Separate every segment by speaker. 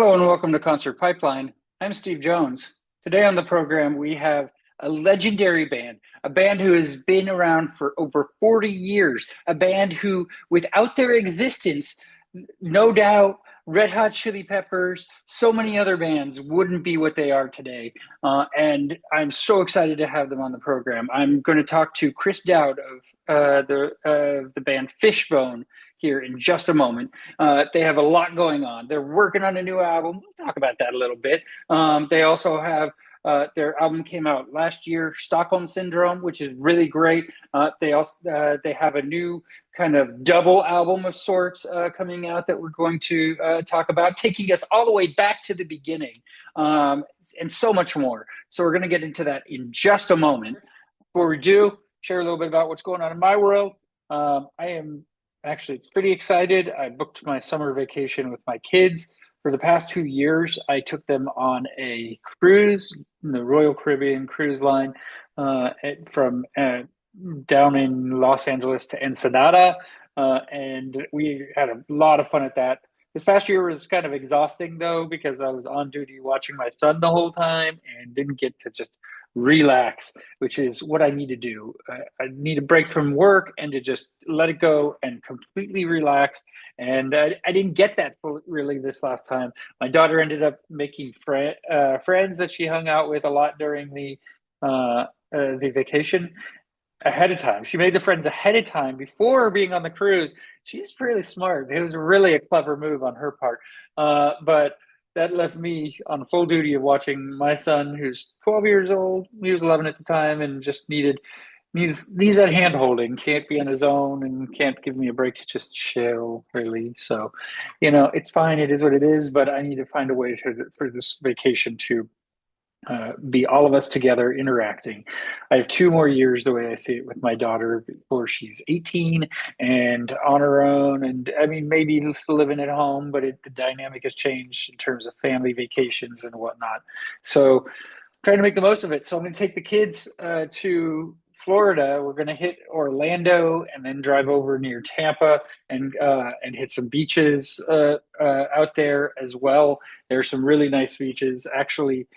Speaker 1: Hello and welcome to Concert Pipeline. I'm Steve Jones. Today on the program, we have a legendary band, a band who has been around for over 40 years, a band who, without their existence, no doubt, Red Hot Chili Peppers, so many other bands wouldn't be what they are today. And I'm so excited to have them on the program. I'm going to talk to Chris Dowd of the band Fishbone here in just a moment. They have a lot going on. They're working on a new album. We'll talk about that a little bit. They also have their album came out last year, Stockholm Syndrome, which is really great. They have a new kind of double album of sorts coming out that we're going to talk about, taking us all the way back to the beginning, and so much more. So we're going to get into that in just a moment. Before we do, share a little bit about what's going on in my world. I am actually pretty excited. I booked my summer vacation with my kids. For the past 2 years, I took them on a cruise, the Royal Caribbean Cruise Line, from down in Los Angeles to Ensenada, and we had a lot of fun at that. This past year was kind of exhausting, though, because I was on duty watching my son the whole time and didn't get to just relax, which is what I need to do. I need a break from work and to just let it go and completely relax. And I didn't get that really this last time. My daughter ended up making friends that she hung out with a lot during the vacation ahead of time. She made the friends ahead of time before being on the cruise. She's really smart. It was really a clever move on her part. But that left me on full duty of watching my son, who's 12 years old. He was 11 at the time, and just needs that hand holding. Can't be on his own and can't give me a break to just chill, really. So, it's fine. It is what it is. But I need to find a way for this vacation to be all of us together interacting. I have 2 more years, the way I see it, with my daughter before she's 18 and on her own. And I mean, maybe still living at home, but the dynamic has changed in terms of family vacations and whatnot. So, trying to make the most of it. So, I'm going to take the kids to Florida. We're going to hit Orlando and then drive over near Tampa and hit some beaches out there as well. There's some really nice beaches. Actually,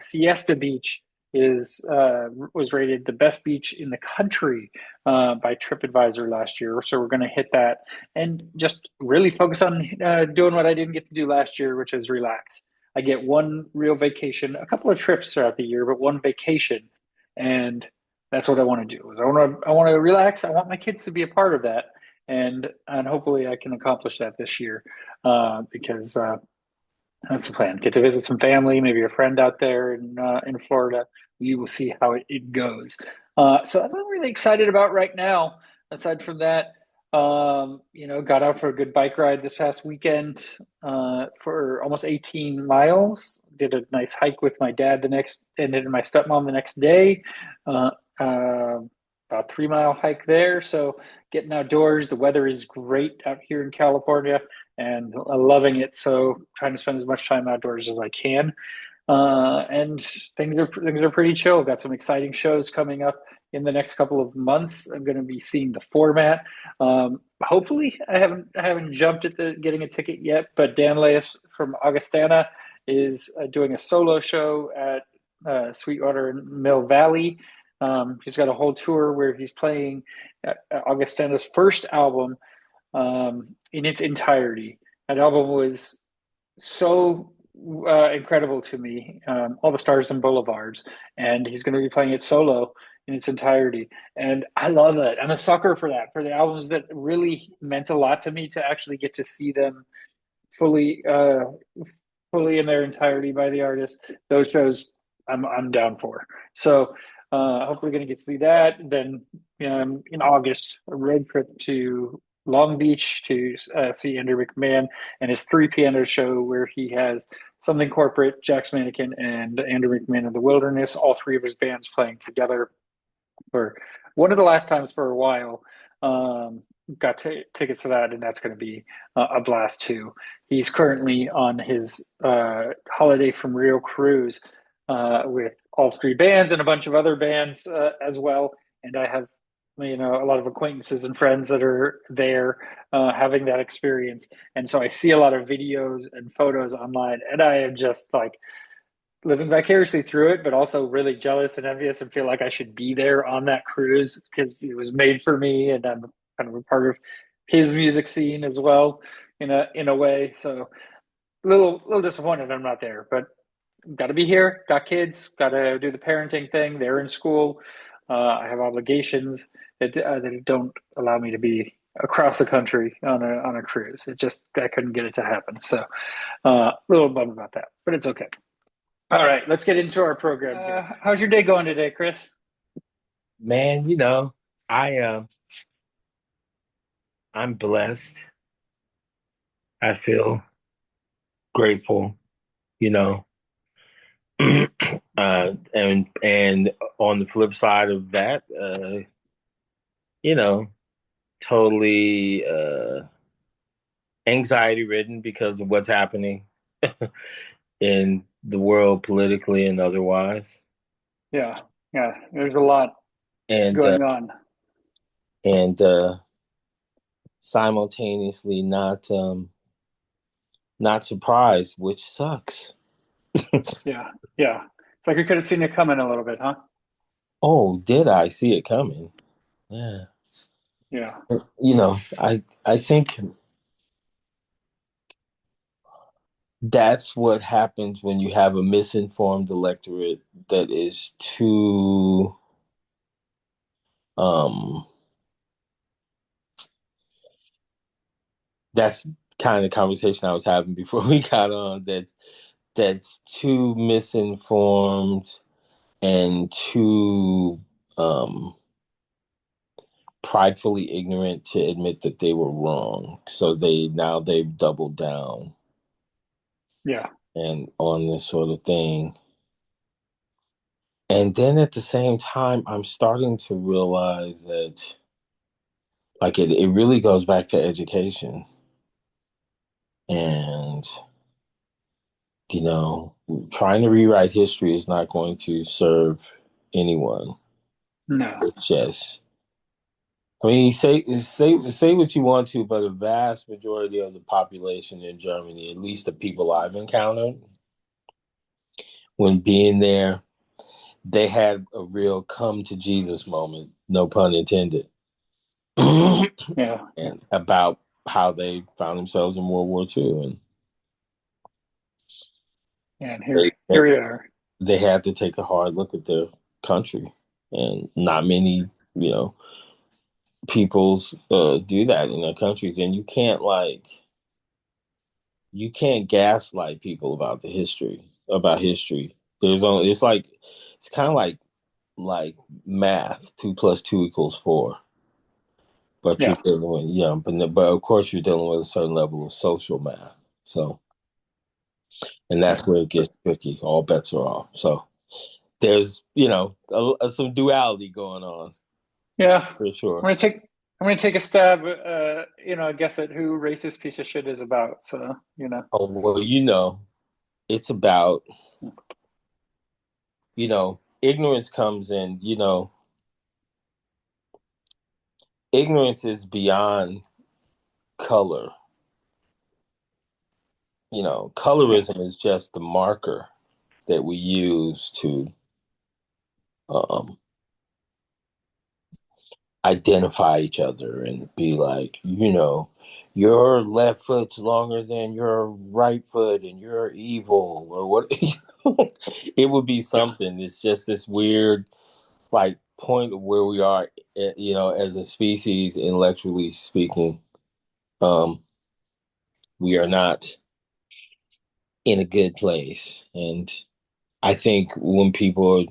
Speaker 1: Siesta Beach was rated the best beach in the country by TripAdvisor last year. So we're going to hit that and just really focus on doing what I didn't get to do last year, which is relax. I get one real vacation, a couple of trips throughout the year, but one vacation, and that's what I want to do. Is I want to relax. I want my kids to be a part of that, and hopefully I can accomplish that this year because that's the plan. Get to visit some family, maybe a friend out there in Florida. We will see how it goes. So that's what I'm really excited about right now. Aside from that, got out for a good bike ride this past weekend for almost 18 miles. Did a nice hike with my dad and then my stepmom the next day. About 3 mile hike there. So getting outdoors. The weather is great out here in California, and I'm loving it. So trying to spend as much time outdoors as I can. And things are pretty chill. Got some exciting shows coming up in the next couple of months. I'm going to be seeing the format. Hopefully, I haven't jumped at getting a ticket yet. But Dan Leas from Augustana is doing a solo show at Sweetwater and Mill Valley. He's got a whole tour where he's playing Augustana's first album in its entirety. That album was so incredible to me, All the Stars and Boulevards, and he's going to be playing it solo in its entirety. And I love that. I'm a sucker for that, for the albums that really meant a lot to me, to actually get to see them fully in their entirety by the artist. Those shows I'm down for. So hopefully going to get to see that. Then in August, a road trip to Long Beach to see Andrew McMahon and his three piano show, where he has Something Corporate, Jack's Mannequin, and Andrew McMahon in the Wilderness, all three of his bands playing together for one of the last times for a while. Got tickets to that, and that's going to be a blast too. He's currently on his Holiday from Rio cruise with all three bands and a bunch of other bands as well. And I have a lot of acquaintances and friends that are there having that experience. And so I see a lot of videos and photos online, and I am just like living vicariously through it, but also really jealous and envious and feel like I should be there on that cruise because it was made for me and I'm kind of a part of his music scene as well in a way. So a little disappointed I'm not there, but got to be here. Got kids. Got to do the parenting thing. They're in school. I have obligations that don't allow me to be across the country on a cruise. It just I couldn't get it to happen. So a little bummed about that, but it's okay. All right, let's get into our program here. How's your day going today, Chris?
Speaker 2: Man, I I'm blessed. I feel grateful, you know. And on the flip side of that, you know, totally anxiety ridden because of what's happening in the world politically and otherwise.
Speaker 1: Yeah, yeah. There's a lot
Speaker 2: And
Speaker 1: going on.
Speaker 2: and simultaneously not surprised, which sucks.
Speaker 1: Yeah, yeah. It's like we could have seen it coming a little bit, huh?
Speaker 2: Oh, did I see it coming? Yeah.
Speaker 1: Yeah,
Speaker 2: I think that's what happens when you have a misinformed electorate that is too um that's kind of the conversation I was having before we got on, that's too misinformed and too pridefully ignorant to admit that they were wrong. So they've doubled down
Speaker 1: yeah.
Speaker 2: and on this sort of thing. And then at the same time, I'm starting to realize that like it really goes back to education. And, you know, trying to rewrite history is not going to serve anyone.
Speaker 1: No,
Speaker 2: It's just, I mean, say what you want to, but a vast majority of the population in Germany, at least the people I've encountered, when being there, they had a real come to Jesus moment, no pun intended, and
Speaker 1: yeah, yeah.
Speaker 2: about how they found themselves in World War II, and
Speaker 1: And
Speaker 2: they
Speaker 1: here we are.
Speaker 2: they had to take a hard look at their country, and not many, you know, peoples do that in their countries, and you can't gaslight people about history. There's only it's kind of like math. 2 plus 2 equals 4. But you're
Speaker 1: Yeah,
Speaker 2: dealing with but of course you're dealing with a certain level of social math. So, and that's
Speaker 1: yeah,
Speaker 2: where it gets tricky. All bets are off. So there's some duality going on
Speaker 1: yeah.
Speaker 2: for
Speaker 1: I'm
Speaker 2: sure.
Speaker 1: gonna take I'm gonna take a stab. I guess at who racist piece of shit is about. So
Speaker 2: Oh well, it's about ignorance comes in. Ignorance is beyond color.
Speaker 1: yeah,
Speaker 2: Colorism is just the marker that we use to um, identify each other and be like, your left foot's longer than your right foot and you're evil or what. It would be
Speaker 1: yeah,
Speaker 2: something. It's just this weird like point of where we are, as a species, intellectually speaking. Um, we are not in a good place. And I think when people,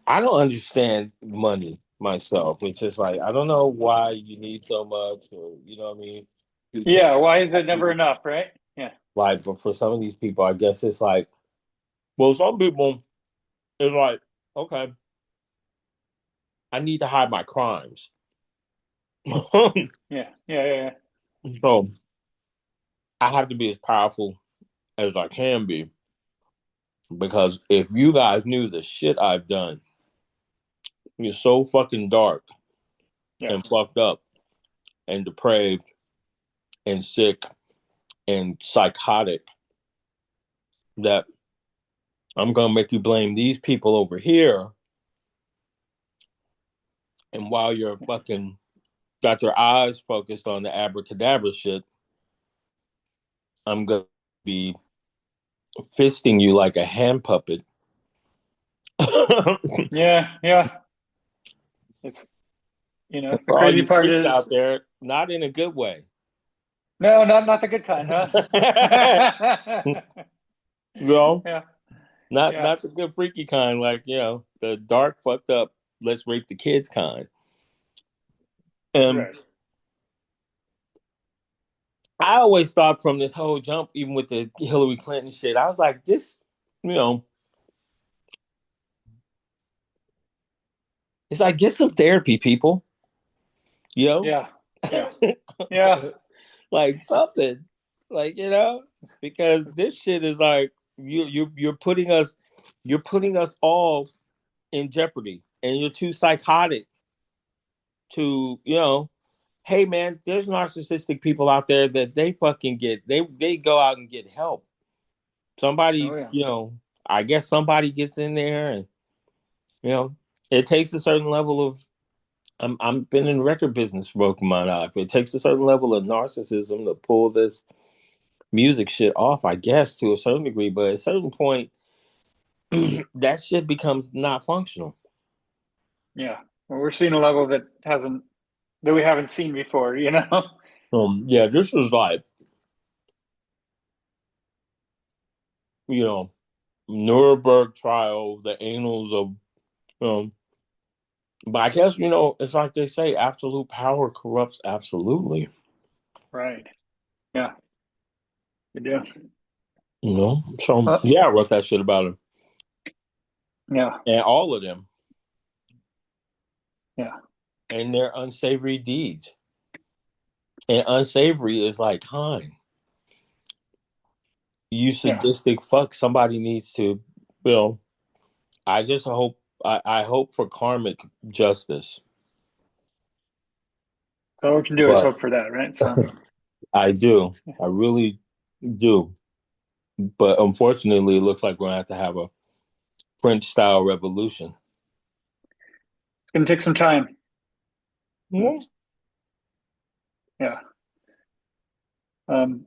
Speaker 2: I don't understand money myself. It's just like I don't know why you need so much, or what I mean.
Speaker 1: yeah. Why is it never enough, right? Yeah,
Speaker 2: Like, but for some of these people, I guess it's like, well, some people it's like, okay, I need to hide my crimes,
Speaker 1: yeah, yeah, yeah,
Speaker 2: so I have to be as powerful as I can be because if you guys knew the shit I've done, You're so fucking dark
Speaker 1: Yeah.
Speaker 2: and fucked up and depraved and sick and psychotic that I'm gonna make you blame these people over here. And while you're fucking got your eyes focused on the abracadabra shit, I'm gonna be fisting you like a hand puppet.
Speaker 1: Yeah. Yeah. It's, the
Speaker 2: For all
Speaker 1: crazy
Speaker 2: you
Speaker 1: part
Speaker 2: freaks out
Speaker 1: is,
Speaker 2: there, not in a good way.
Speaker 1: no, not the good kind, huh?
Speaker 2: You know,
Speaker 1: Yeah. Yeah.
Speaker 2: not the good freaky kind, like the dark fucked up. Let's rape the kids kind. Um,
Speaker 1: Right.
Speaker 2: I always thought from this whole jump, even with the Hillary Clinton shit, I was like, this, you know, it's like get some therapy, people. You know,
Speaker 1: Yeah. Yeah. Yeah.
Speaker 2: like something, like because this shit is like you're putting us all in jeopardy, and you're too psychotic to hey man, there's narcissistic people out there that they fucking get they go out and get help.
Speaker 1: Oh
Speaker 2: Somebody,
Speaker 1: yeah.
Speaker 2: I guess somebody gets in there and you know it takes a certain level of I'm been in the record business for most of my life. It takes a certain level of narcissism to pull this music shit off, I guess, to a certain degree, but at a certain point that shit becomes not functional.
Speaker 1: Yeah. Well, we're seeing a level that we haven't seen before,
Speaker 2: Yeah, this is like, you know, Nuremberg trial, the annals of but I guess, it's like they say, absolute power corrupts absolutely.
Speaker 1: Right. Yeah. We do.
Speaker 2: So
Speaker 1: Uh,
Speaker 2: yeah, I wrote that shit about him.
Speaker 1: yeah.
Speaker 2: And all of them
Speaker 1: Yeah.
Speaker 2: and their unsavory deeds. And unsavory is like kind. You
Speaker 1: Yeah.
Speaker 2: sadistic fuck, somebody needs to, you know, I just hope I hope for karmic justice.
Speaker 1: So all we can do is
Speaker 2: But
Speaker 1: hope for that, right? So
Speaker 2: I do. I really do. But unfortunately, it looks like we're going to have a French style revolution.
Speaker 1: it's going to take some time. But,
Speaker 2: Mm-hmm.
Speaker 1: yeah. Um,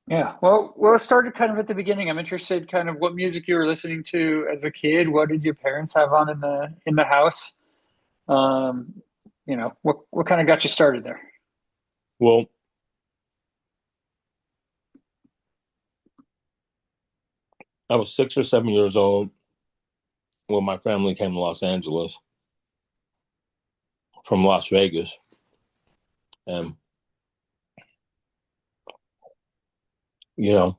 Speaker 1: yeah. Well, let's start it kind of at the beginning. I'm interested kind of what music you were listening to as a kid. What did your parents have on in the house? Um, what kind of got you started there?
Speaker 2: Well, I was 6 or 7 years old when my family came to Los Angeles from Las Vegas. And, you know,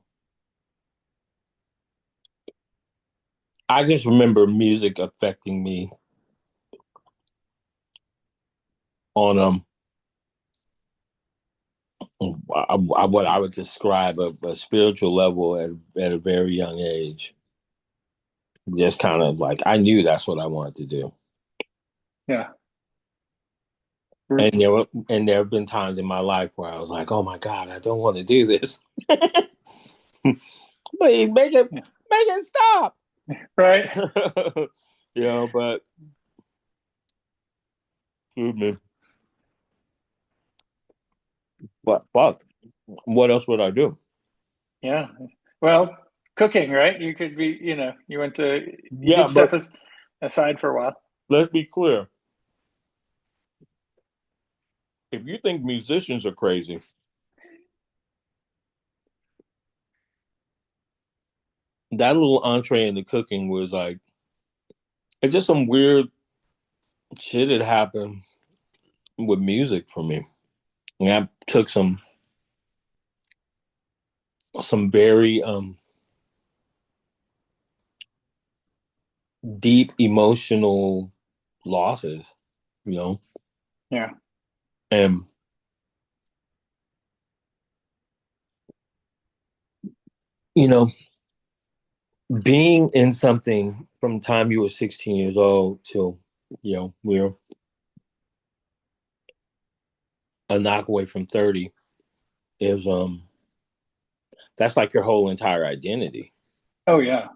Speaker 2: I just remember music affecting me on what I would describe a spiritual level at a very young age. Just kind of like I knew that's what I wanted to do.
Speaker 1: Yeah.
Speaker 2: And
Speaker 1: Roots.
Speaker 2: there have been times in my life where I was like, "Oh my God, I don't want to do this. Please
Speaker 1: Yeah.
Speaker 2: make it stop."
Speaker 1: Right.
Speaker 2: But excuse me. But fuck, what else would I do?
Speaker 1: Yeah. Well, cooking, right? You could be, you
Speaker 2: Yeah,
Speaker 1: did step
Speaker 2: but
Speaker 1: aside for a while.
Speaker 2: let's be clear. If you think musicians are crazy, that little entree into cooking was like it's just some weird shit that happened with music for me. And I took some very deep emotional losses, you know,
Speaker 1: Yeah.
Speaker 2: and you know, being in something from the time you were 16 years old till we're a knock away from 30 is that's like your whole entire identity.
Speaker 1: Oh yeah.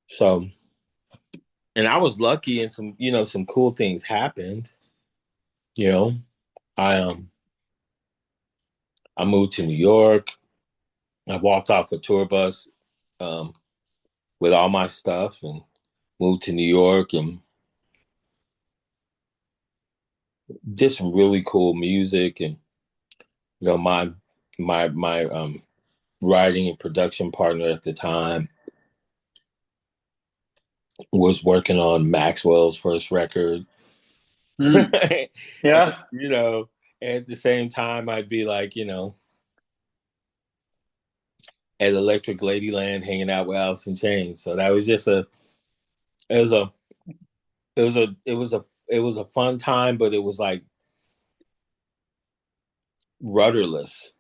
Speaker 2: So, and I was lucky and some cool things happened, you know. I I moved to New York. I walked off a tour bus um with all my stuff and moved to New York and did some really cool music. And my writing and production partner at the time was working on Maxwell's first record.
Speaker 1: Mm.
Speaker 2: And,
Speaker 1: Yeah.
Speaker 2: at the same time I'd be like, at Electric Ladyland hanging out with Alice in Chains. So that was just it was a it was a fun time, but it was like rudderless,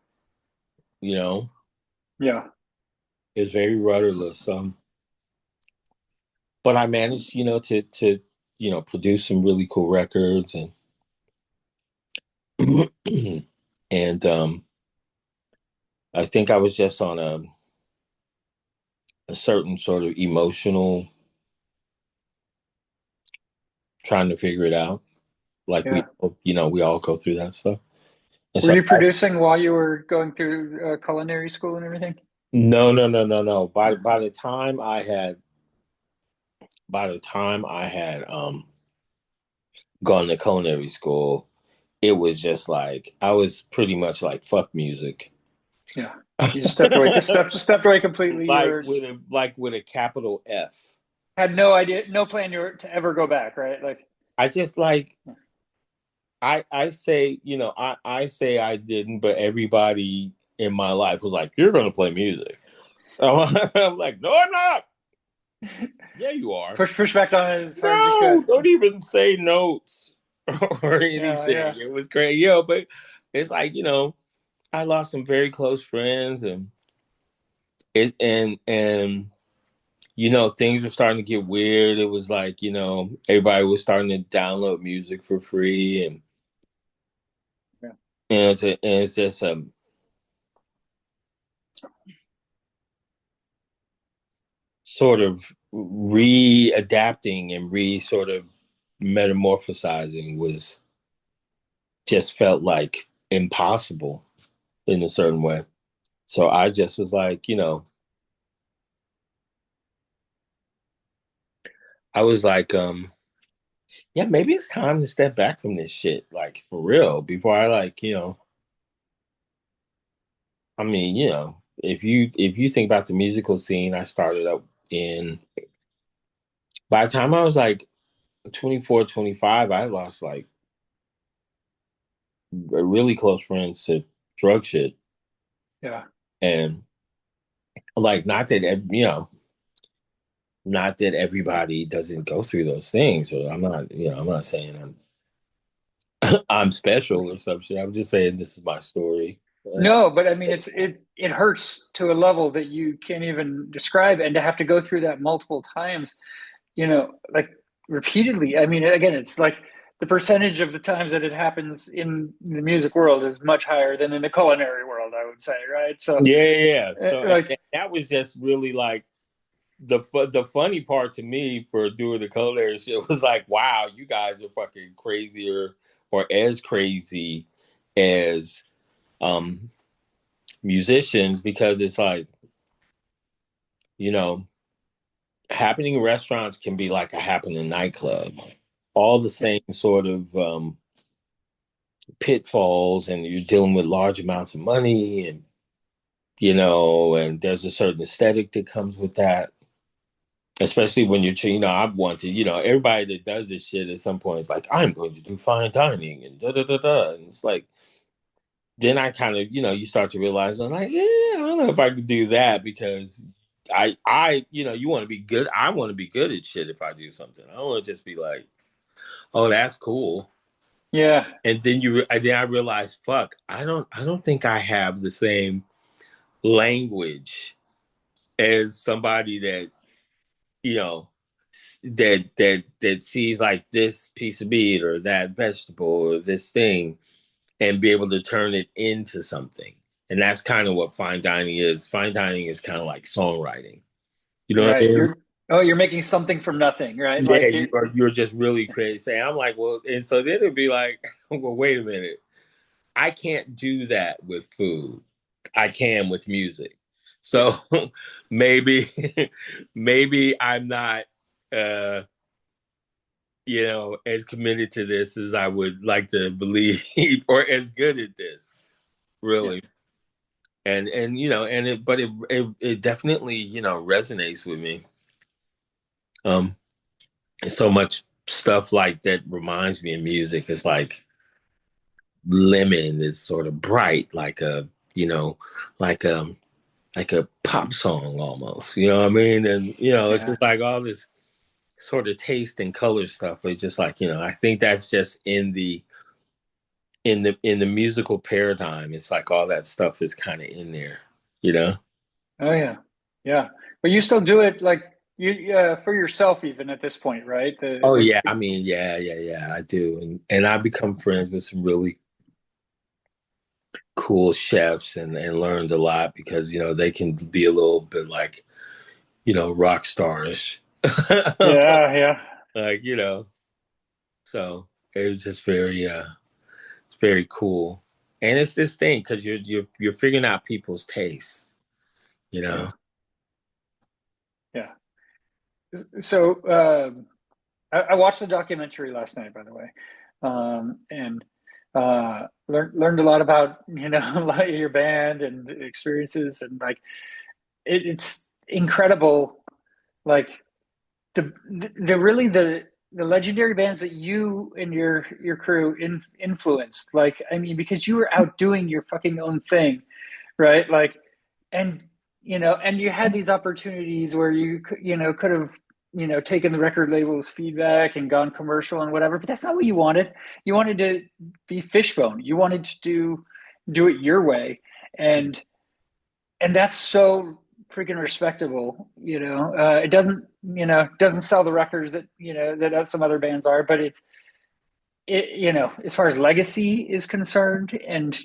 Speaker 2: you know.
Speaker 1: Yeah.
Speaker 2: It was very rudderless. But I managed, produce some really cool records and and I think I was just on a certain sort of emotional trying to figure it out. Like
Speaker 1: Yeah.
Speaker 2: we all go through that stuff. And
Speaker 1: Were
Speaker 2: so
Speaker 1: you producing while you were going through culinary school and everything?
Speaker 2: no, no, no, no, no. By
Speaker 1: Mm.
Speaker 2: by the time I had gone to culinary school, it was just like I was pretty much like fuck music.
Speaker 1: Yeah. You just stepped away. Stepped away completely. You
Speaker 2: like
Speaker 1: were
Speaker 2: with a capital F.
Speaker 1: had no idea, no plan you were to ever go back, right? Like,
Speaker 2: I just like I say, I say I didn't, but everybody in my life was like, "You're gonna play music." I'm like, "No, I'm not." Yeah, you are.
Speaker 1: push back on it as hard as you
Speaker 2: No,
Speaker 1: could.
Speaker 2: don't even say notes or
Speaker 1: Yeah.
Speaker 2: anything.
Speaker 1: Yeah.
Speaker 2: It was great, but it's like I lost some very close friends, and it and things were starting to get weird. It was like everybody was starting to download music for free, and
Speaker 1: Yeah.
Speaker 2: it's just sort of readapting and re sort of metamorphosizing was just felt like impossible in a certain way. So I just was like, I was like, yeah, maybe it's time to step back from this shit, like for real, before I like, I mean, if you think about the musical scene, I started up in by the time I was like 24, 25, I lost like really close friends to drug shit.
Speaker 1: Yeah.
Speaker 2: And like not that everybody doesn't go through those things, or I'm not saying I'm special or some shit. I'm just saying this is my story.
Speaker 1: No, but I mean, it hurts to a level that you can't even describe, and to have to go through that multiple times, like repeatedly. I mean, again, it's like the percentage of the times that it happens in the music world is much higher than in the culinary world, I would say, right? So,
Speaker 2: Yeah, yeah, yeah. So
Speaker 1: like,
Speaker 2: and that was just really like the funny part to me for doing the culinary shit was like, wow, you guys are fucking crazier or as crazy as um musicians, because it's like, you know, happening in restaurants can be like a happening nightclub. All the same sort of pitfalls, and you're dealing with large amounts of money, and and there's a certain aesthetic that comes with that. Especially when I want to, everybody that does this shit at some point is like, I'm going to do fine dining and da da da da. And it's like, then I kind of, you start to realize, I'm like, yeah, I don't know if I could do that, because you want to be good. I want to be good at shit if I do something. I don't want to just be like, oh, that's cool.
Speaker 1: yeah,
Speaker 2: And then I realized, fuck, I don't think I have the same language as somebody that, you know, that sees like this piece of meat or that vegetable or this thing and be able to turn it into something. And that's kind of what fine dining is. Fine dining is kind of like songwriting. You know what I
Speaker 1: Right.
Speaker 2: mean?
Speaker 1: You're making something from nothing, right?
Speaker 2: Yeah, you're just really crazy. Say, I'm like, well, and so then it'd be like, well, wait a minute. I can't do that with food. I can with music. So
Speaker 1: yeah,
Speaker 2: maybe maybe I'm not uh as committed to this as I would like to believe or as good at this,
Speaker 1: yeah,
Speaker 2: really. And and it definitely, resonates with me. And so much stuff like that reminds me of music. It's like lemon is sort of bright, like like a pop song almost. You know what I mean? And it's
Speaker 1: yeah.
Speaker 2: just like all this sort of taste and color stuff. It's just like, I think that's just in the musical paradigm. It's like all that stuff is kind of in there, you know?
Speaker 1: Oh yeah, yeah. But you still do it like you for yourself even at this point, right?
Speaker 2: Oh yeah, I mean, yeah, I do. And I become friends with some really cool chefs and learned a lot because, they can be a little bit like, rock starish.
Speaker 1: yeah, yeah,
Speaker 2: Like, so it was just it's very cool. And it's this thing because you're figuring out people's tastes, you know.
Speaker 1: yeah, yeah. So I watched the documentary last night, by the way, and learned a lot about a lot of your band and experiences, and like it's incredible, like the really the legendary bands that you and your crew influenced. Like, I mean, because you were out doing your fucking own thing, right? Like, and and you had these opportunities where could have taken the record label's feedback and gone commercial and whatever, but that's not what you wanted. You wanted to be Fishbone. You wanted to do it your way, and that's so freaking respectable. It doesn't sell the records that that some other bands are, but as far as legacy is concerned, and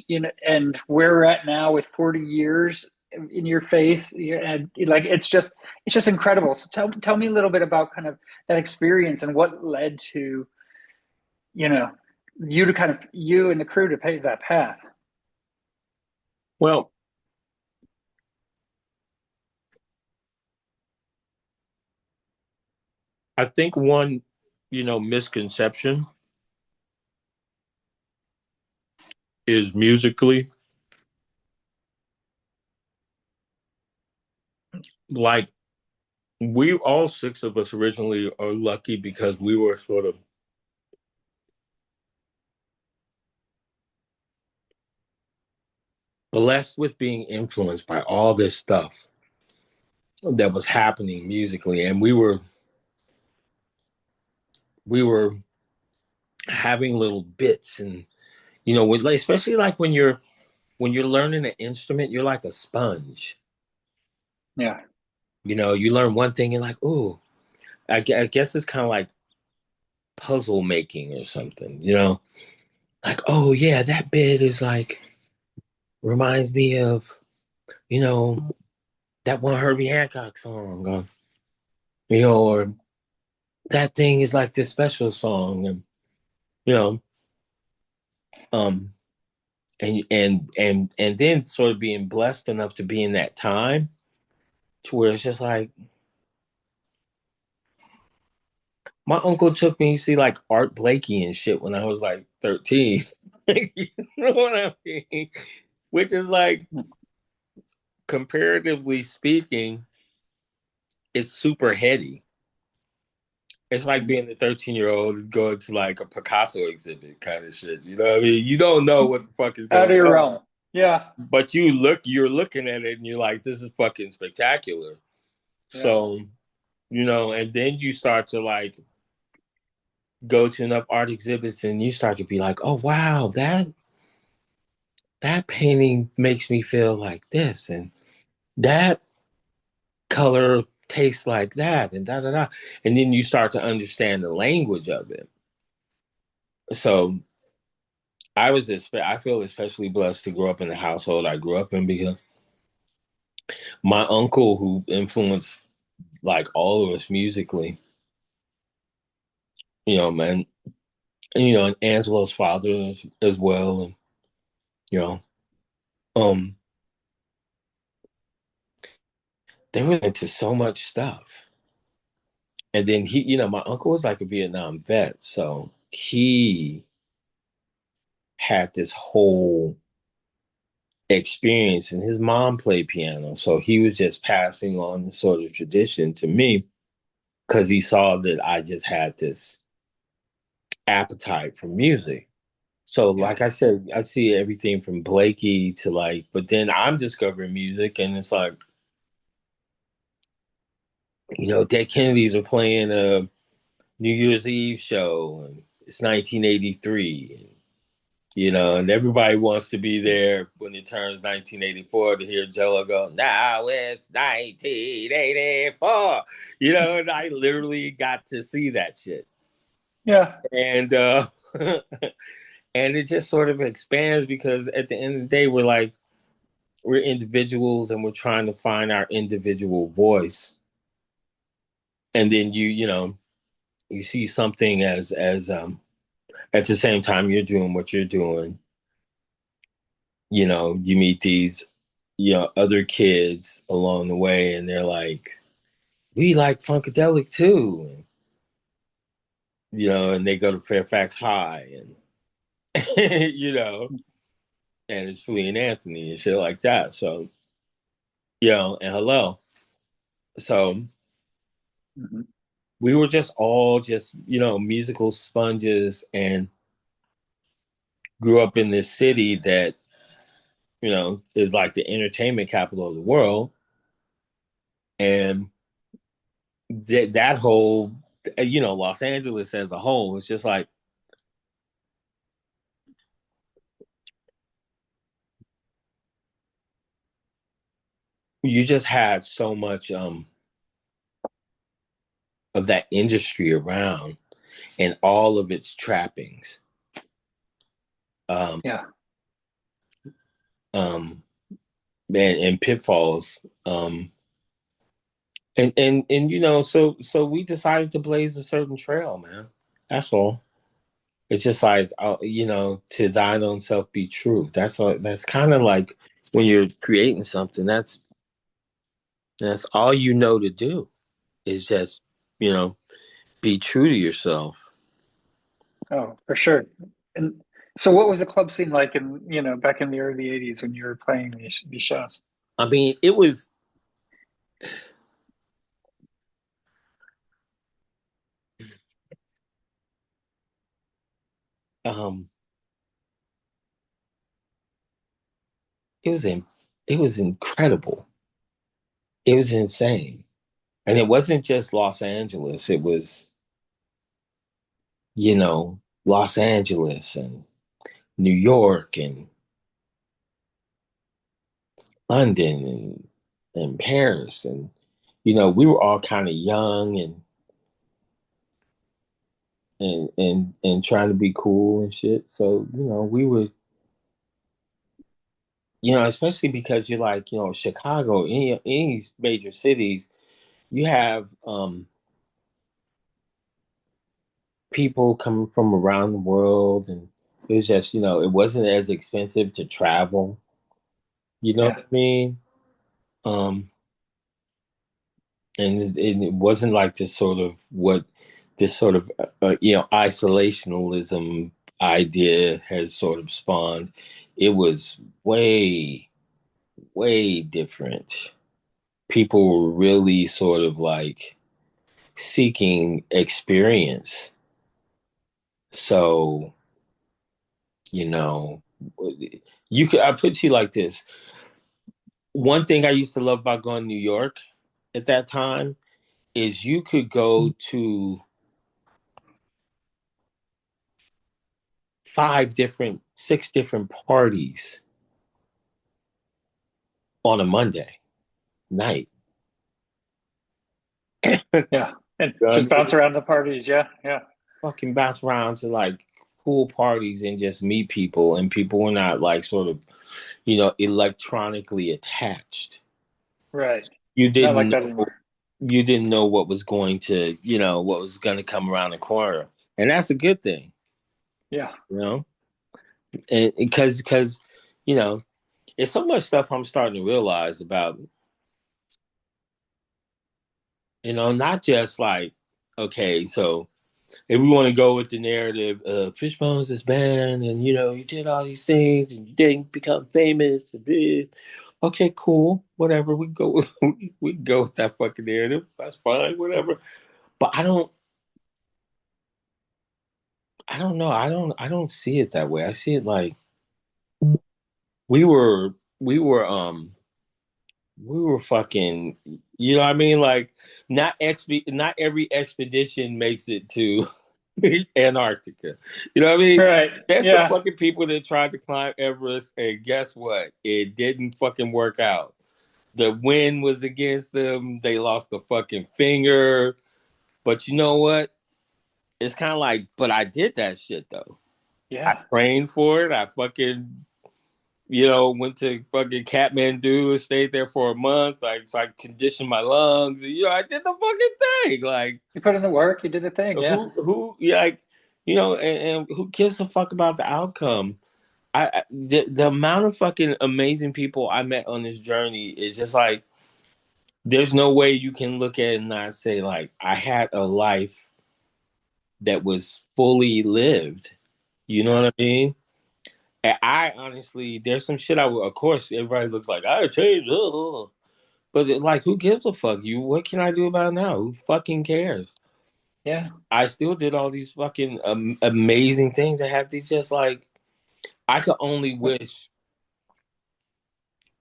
Speaker 1: and where we're at now with 40 years in your face, and like it's just incredible. So tell me a little bit about kind of that experience and what led to you know you and the crew to pave that path.
Speaker 2: Well, I think one, misconception is musically, like we all six of us originally are lucky because we were sort of blessed with being influenced by all this stuff that was happening musically, and we were having little bits, and especially like when you're learning an instrument, you're like a sponge.
Speaker 1: Yeah,
Speaker 2: You learn one thing and like, ooh, I guess it's kind of like puzzle making or something. Like, oh yeah, that bit is like reminds me of you know that one Herbie Hancock song, or that thing is like this special song, and you know, um, and then sort of being blessed enough to be in that time to where it's just like my uncle took me to see like Art Blakey and shit when I was like 13. You know what I mean? Which is like, comparatively speaking, it's super heady. It's like being a 13-year-old going to like a Picasso exhibit kind of shit. You know what I mean? You don't know what the fuck is
Speaker 1: out
Speaker 2: going
Speaker 1: of your
Speaker 2: on.
Speaker 1: realm. Yeah,
Speaker 2: But you're looking at it and you're like, this is fucking spectacular.
Speaker 1: yeah,
Speaker 2: So, and then you start to like go to enough art exhibits and you start to be like, oh wow, that painting makes me feel like this, and that color tastes like that and da da da. And then you start to understand the language of it. So I feel especially blessed to grow up in the household I grew up in because my uncle, who influenced like all of us musically, man, and Angelo's father as well, and you know, um, they were into so much stuff. And then my uncle was like a Vietnam vet, so he had this whole experience, and his mom played piano, so he was just passing on the sort of tradition to me because he saw that I just had this appetite for music. So,
Speaker 1: Yeah.
Speaker 2: like I said, I see everything from Blakey to but then I'm discovering music, and it's like, Dead Kennedys are playing a New Year's Eve show, and it's 1983, and everybody wants to be there when it turns 1984 to hear Jello go, now it's 1984, and I literally got to see that shit.
Speaker 1: Yeah.
Speaker 2: And, and it just sort of expands because at the end of the day, we're individuals and we're trying to find our individual voice. And then you see something as at the same time you're doing what you're doing, you meet these, other kids along the way, and they're like, we like Funkadelic too. And, and they go to Fairfax High and, and it's Flea and Anthony and shit like that. So, and hello. So
Speaker 1: Hmm.
Speaker 2: we were just all just, musical sponges and grew up in this city that, is like the entertainment capital of the world. And that whole, Los Angeles as a whole, it's just like you just had so much of that industry around and all of its trappings. Um,
Speaker 1: Yeah.
Speaker 2: um, and pitfalls. And so we decided to blaze a certain trail, man. That's all. It's just like, to thine own self be true. That's kind of like when you're creating something. That's all you know to do is just, you know, be true to yourself.
Speaker 1: Oh, for sure. And so, what was the club scene like in back in the early '80s when you were playing these shows?
Speaker 2: I mean, um, it was in, it was incredible. It was insane, and it wasn't just Los Angeles. It was, Los Angeles and New York and London and Paris, and we were all kind of young and trying to be cool and shit. So we would, especially because you're like, Chicago, any major cities, you have people coming from around the world, and it was just, it wasn't as expensive to travel. You know what
Speaker 1: Yeah.
Speaker 2: I mean? Um, and it wasn't like this sort of isolationalism idea has sort of spawned. It was way different. People were really sort of like seeking experience. So, you know, I put to you like this. One thing I used to love about going to New York at that time is you could go to six different parties on a Monday night.
Speaker 1: Yeah. And
Speaker 2: You know what
Speaker 1: just
Speaker 2: I
Speaker 1: bounce
Speaker 2: mean?
Speaker 1: around the parties. Yeah. Yeah.
Speaker 2: Fucking bounce around to like pool parties and just meet people, and people were not like sort of, electronically attached.
Speaker 1: Right.
Speaker 2: You
Speaker 1: Not like
Speaker 2: didn't
Speaker 1: that
Speaker 2: know
Speaker 1: anymore.
Speaker 2: you didn't know what was going to, what was going to come around the corner. And that's a good thing,
Speaker 1: Yeah.
Speaker 2: you know? And because, you know, it's so much stuff I'm starting to realize about, not just like, okay, so if we want to go with the narrative, Fishbone's this band, and you did all these things, and you didn't become famous. Okay, cool, whatever. We go, we can go with that fucking narrative. That's fine, whatever. But I don't know. I don't see it that way. I see it like we were, we were, we were fucking. You know what I mean? Like not every expedition makes it to Antarctica. You know what I mean?
Speaker 1: Right.
Speaker 2: There's some
Speaker 1: Yeah.
Speaker 2: fucking people that tried to climb Everest, and guess what? It didn't fucking work out. The wind was against them. They lost a fucking finger. But you know what? It's kind of like, but I did that shit though. I
Speaker 1: Yeah.
Speaker 2: trained for it. I fucking, went to fucking Kathmandu and stayed there for a month. So I conditioned my lungs. And, I did the fucking thing. Like,
Speaker 1: You put in the work. You did the thing. Yeah.
Speaker 2: yeah, like, and who gives a fuck about the outcome? The amount of fucking amazing people I met on this journey is just like, there's no way you can look at it and not say like I had a life that was fully lived. You know
Speaker 1: Yeah.
Speaker 2: what I mean? And I honestly, there's some shit I would. Of course, everybody looks like I changed, but like, who gives a fuck? What can I do about it now? Who fucking cares?
Speaker 1: Yeah.
Speaker 2: I still did all these fucking amazing things. I had these just like I could only wish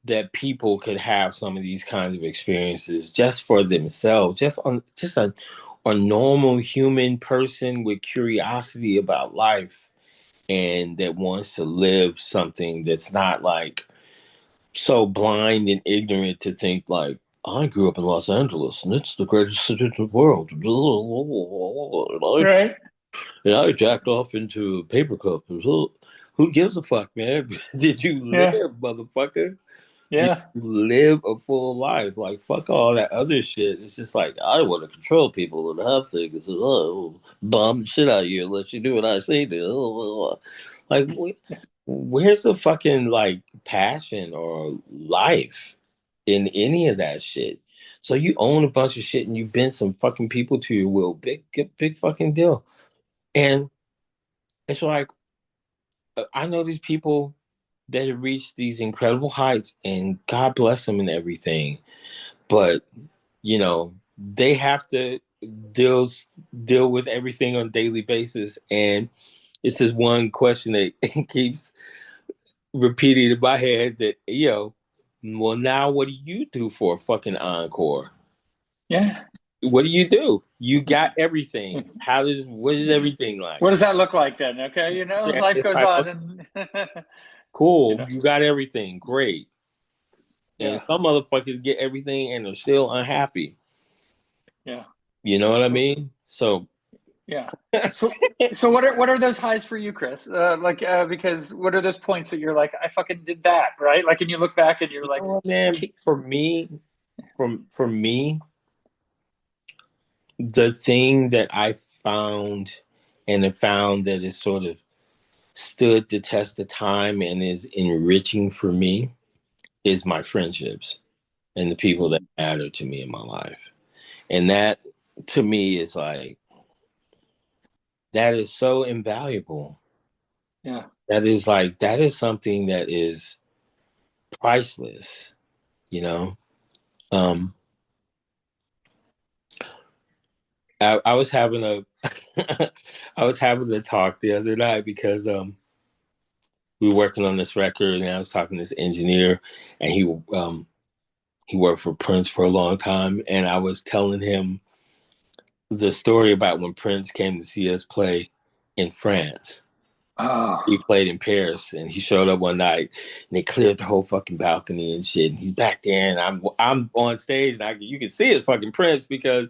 Speaker 2: that people could have some of these kinds of experiences just for themselves, just a normal human person with curiosity about life and that wants to live something that's not like so blind and ignorant to think like I grew up in Los Angeles and it's the greatest city in the world.
Speaker 1: Right.
Speaker 2: And I jacked off into a paper cup. Who gives a fuck, man? Did you
Speaker 1: Yeah.
Speaker 2: live, motherfucker? Did
Speaker 1: Yeah.
Speaker 2: you live a full life? Like, fuck all that other shit. It's just like, I want to control people and have things. Bomb the shit out of you unless you do what I say to. Like, where's the fucking, like, passion or life in any of that shit? So you own a bunch of shit and you bend some fucking people to your will. Big fucking deal. And it's like, I know these people that have reached these incredible heights and God bless them and everything. But, they have to deal deal with everything on a daily basis. And it's this one question that keeps repeating in my head that, well, now what do you do for a fucking encore?
Speaker 1: Yeah.
Speaker 2: What do you do? You got everything. What is everything like?
Speaker 1: What does that look like then? Okay.
Speaker 2: Yeah,
Speaker 1: Life
Speaker 2: it's
Speaker 1: goes
Speaker 2: like,
Speaker 1: on
Speaker 2: okay,
Speaker 1: and, you
Speaker 2: cool,
Speaker 1: know,
Speaker 2: you got everything. Great. And
Speaker 1: yeah.
Speaker 2: some motherfuckers get everything and are still unhappy.
Speaker 1: Yeah.
Speaker 2: You know what I mean? So,
Speaker 1: Yeah. So, so what are those highs for you, Chris? Because what are those points that you're like, I fucking did that, right? Like, and you look back and you're
Speaker 2: you
Speaker 1: like,
Speaker 2: know what, man?
Speaker 1: "Kicks."
Speaker 2: For me, the thing that I found and have found that is sort of stood the test of time and is enriching for me is my friendships and the people that matter to me in my life. And that to me is like that is so invaluable.
Speaker 1: Yeah.
Speaker 2: That is something that is priceless, you know. Um I was having a I was having a talk the other night because we were working on this record and I was talking to this engineer and he worked for Prince for a long time and I was telling him the story about when Prince came to see us play in France.
Speaker 1: Oh,
Speaker 2: He played in Paris and he showed up one night and they cleared the whole fucking balcony and shit and he's back there and I'm on stage and you can see it fucking Prince because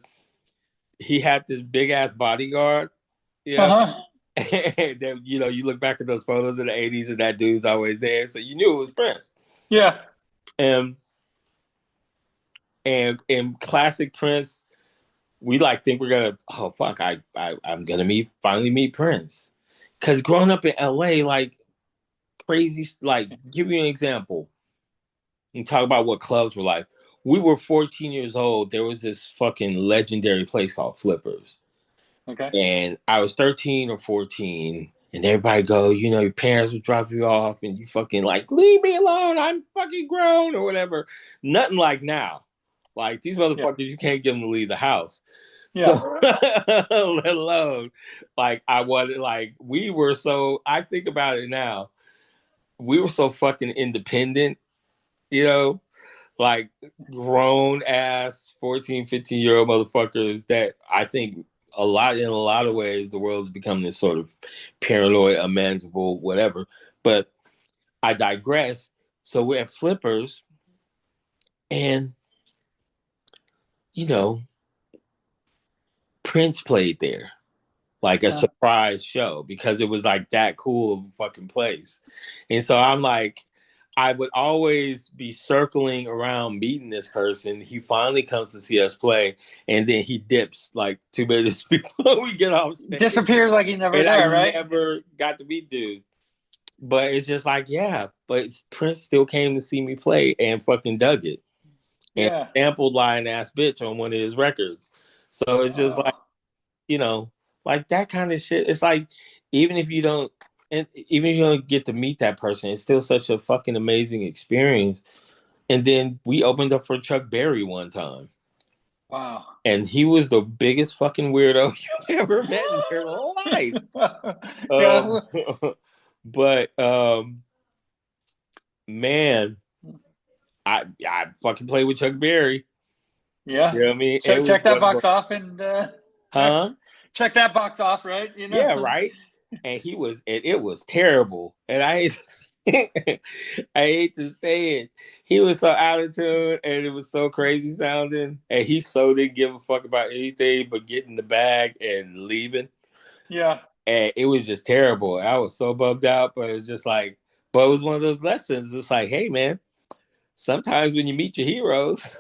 Speaker 2: he had this big ass bodyguard. Yeah.
Speaker 1: Uh-huh.
Speaker 2: And then, you look back at those photos in the 80s and that dude's always there. So you knew it was Prince.
Speaker 1: Yeah.
Speaker 2: And in classic Prince, we like think we're gonna, oh fuck, I'm gonna finally meet Prince. Cause growing up in LA, like crazy, like give you an example. And talk about what clubs were like. We were 14 years old. There was this fucking legendary place called Flippers.
Speaker 1: Okay.
Speaker 2: And I was 13 or 14, and everybody go, your parents would drop you off, and you fucking like, leave me alone, I'm fucking grown, or whatever. Nothing like now. Like, these
Speaker 1: Yeah.
Speaker 2: motherfuckers, you can't get them to leave the house.
Speaker 1: Yeah.
Speaker 2: So, let alone, like, I think about it now, we were so fucking independent, you know? Like grown ass 14, 15-year-old motherfuckers that I think in a lot of ways the world's become this sort of paranoid, unmanageable, whatever. But I digress. So we're at Flippers and you know, Prince played there. Like a
Speaker 1: Uh,
Speaker 2: surprise show because it was like that cool of a fucking place. And so I'm like, I would always be circling around meeting this person. He finally comes to see us play, and then he dips like 2 minutes before we get off stage.
Speaker 1: disappears like he never was
Speaker 2: And I
Speaker 1: there, right?
Speaker 2: never got to meet dude. But it's just like, yeah, but Prince still came to see me play and fucking dug it and
Speaker 1: Yeah.
Speaker 2: sampled Lion Ass Bitch on one of his records. So it's just like,
Speaker 1: Oh,
Speaker 2: you know, like that kind of shit. It's like even if you don't, and even if you don't get to meet that person, it's still such a fucking amazing experience. And then we opened up for Chuck Berry one time,
Speaker 1: wow.
Speaker 2: and he was the biggest fucking weirdo you've ever met in your life.
Speaker 1: Yeah.
Speaker 2: Um, but man, I fucking played with Chuck Berry.
Speaker 1: Yeah.
Speaker 2: You know what I mean? It was
Speaker 1: Check that
Speaker 2: one of
Speaker 1: box
Speaker 2: the,
Speaker 1: off and
Speaker 2: huh?
Speaker 1: check that box off, right? You know?
Speaker 2: Yeah, right. And it was terrible. And I hate to say it. He was so out of tune and it was so crazy sounding. And he so didn't give a fuck about anything but getting the bag and leaving.
Speaker 1: Yeah.
Speaker 2: And it was just terrible. I was so bummed out, but it was just like, but it was one of those lessons. It's like, hey man, sometimes when you meet your heroes,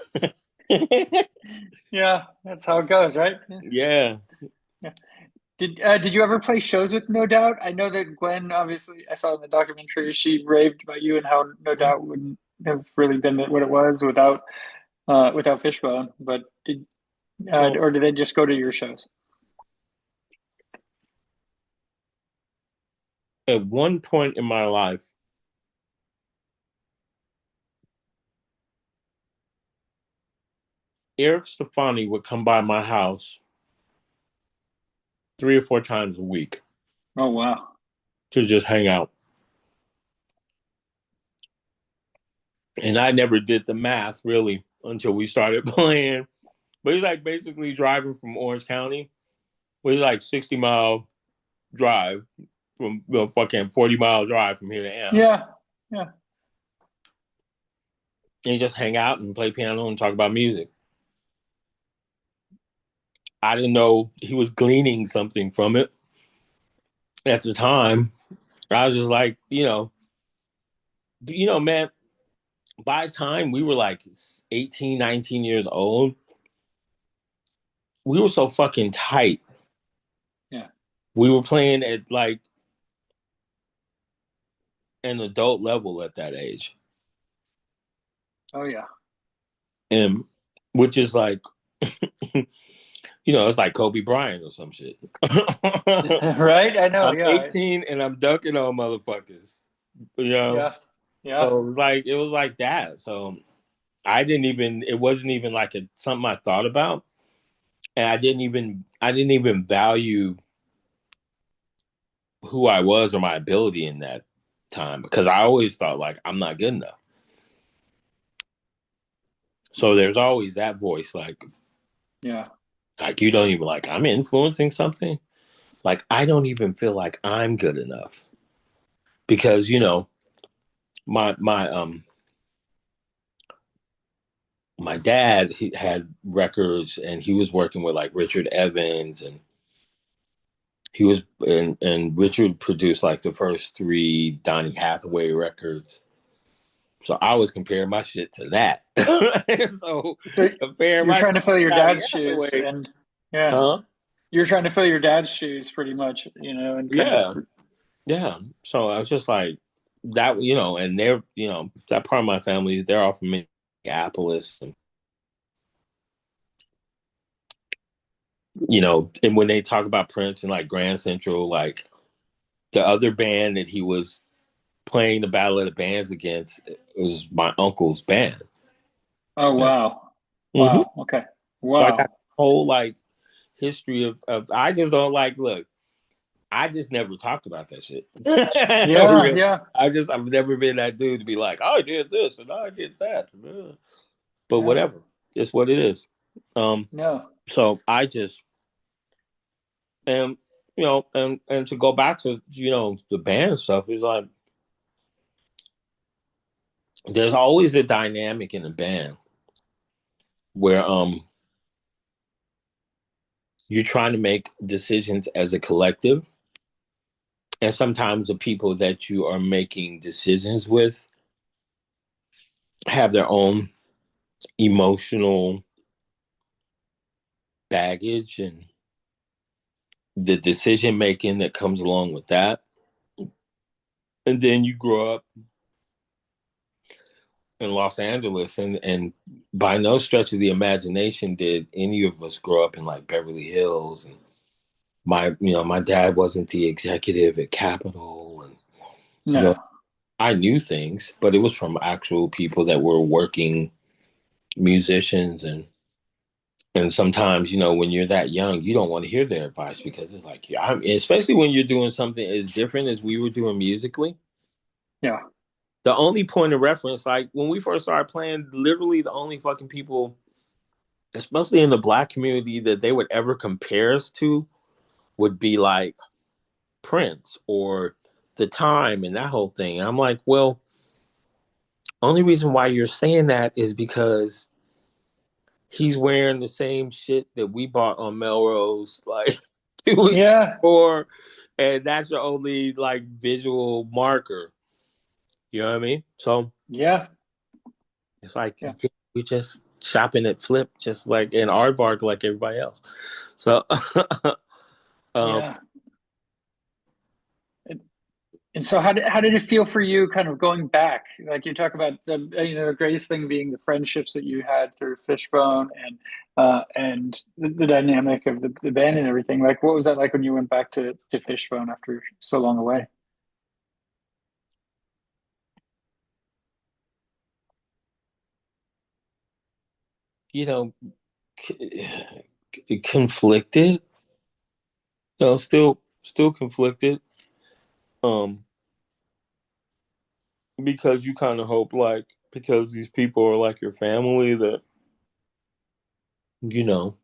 Speaker 1: Yeah. That's how it goes, right?
Speaker 2: yeah.
Speaker 1: Yeah. Did you ever play shows with No Doubt? I know that Gwen, obviously, I saw in the documentary, she raved about you and how No Doubt wouldn't have really been what it was without Fishbone. But
Speaker 2: Well,
Speaker 1: or did they just go to your shows?
Speaker 2: at one point in my life, Eric Stefani would come by my house 3 or 4 times a week
Speaker 1: Oh wow.
Speaker 2: to just hang out. And I never did the math really until we started playing. But it's like basically driving from Orange County, which is like 60-mile drive from fucking 40-mile drive from here to Amp.
Speaker 1: Yeah. Yeah.
Speaker 2: And you just hang out and play piano and talk about music. I didn't know he was gleaning something from it at the time. I was just like, man, by the time we were like 18, 19 years old, we were so fucking tight.
Speaker 1: Yeah.
Speaker 2: We were playing at like an adult level at that age.
Speaker 1: Oh yeah.
Speaker 2: And which is like, it's like Kobe Bryant or some shit.
Speaker 1: Right? I know.
Speaker 2: I'm
Speaker 1: Yeah.
Speaker 2: 18 and I'm dunking on motherfuckers, you know?
Speaker 1: Yeah. Yeah.
Speaker 2: So it was like that. So it wasn't even like something I thought about. And I didn't even value who I was or my ability in that time because I always thought like I'm not good enough. So there's always that voice
Speaker 1: Yeah.
Speaker 2: like you don't even like I'm influencing something. Like I don't even feel like I'm good enough because my my dad, he had records, and he was working with like Richard Evans, and and Richard produced like the first three Donny Hathaway records. So I was comparing my shit to that. So
Speaker 1: So
Speaker 2: comparing
Speaker 1: you're
Speaker 2: my
Speaker 1: trying to fill your
Speaker 2: Donny
Speaker 1: dad's shoes,
Speaker 2: Hathaway,
Speaker 1: and yeah,
Speaker 2: huh?
Speaker 1: you're trying to fill your dad's shoes, pretty much, and kind of
Speaker 2: Yeah, yeah. So I was just like that, and they're, that part of my family, they're all from Minneapolis, and and when they talk about Prince and like Grand Central, like the other band that he was playing the Battle of the Bands against was my uncle's band.
Speaker 1: oh
Speaker 2: Yeah.
Speaker 1: wow,
Speaker 2: Mm-hmm.
Speaker 1: wow, okay,
Speaker 2: So I got
Speaker 1: wow,
Speaker 2: a whole like history of I just don't like look. I just never talked about that shit.
Speaker 1: yeah, yeah,
Speaker 2: I've never been that dude to be like, I did this and I did that. But
Speaker 1: yeah,
Speaker 2: whatever. It's what it is. Um
Speaker 1: no,
Speaker 2: so I just and and to go back to the band stuff is like there's always a dynamic in a band where you're trying to make decisions as a collective, and sometimes the people that you are making decisions with have their own emotional baggage and the decision making that comes along with that. And then you grow up in Los Angeles, and by no stretch of the imagination did any of us grow up in like Beverly Hills. And my dad wasn't the executive at Capitol, and you know
Speaker 1: no,
Speaker 2: I knew things, but it was from actual people that were working musicians. And sometimes, when you're that young, you don't want to hear their advice because it's like, yeah, especially when you're doing something as different as we were doing musically.
Speaker 1: yeah,
Speaker 2: The only point of reference, like when we first started playing, literally the only fucking people, especially in the black community, that they would ever compare us to would be like Prince or The Time and that whole thing. And I'm like, well, only reason why you're saying that is because he's wearing the same shit that we bought on Melrose like 2 weeks
Speaker 1: yeah,
Speaker 2: before, and that's your only like visual marker. You know what I mean? So
Speaker 1: yeah,
Speaker 2: it's like
Speaker 1: yeah,
Speaker 2: we just shopping at Flip, just like in Aardvark, like everybody else. So, um,
Speaker 1: yeah. And so, how did it feel for you, kind of going back? Like you talk about the greatest thing being the friendships that you had through Fishbone, and the dynamic of the band and everything. Like, what was that like when you went back to Fishbone after so long away?
Speaker 2: you know, conflicted. Still conflicted. Um, because you kind of hope, like, because these people are like your family, that you know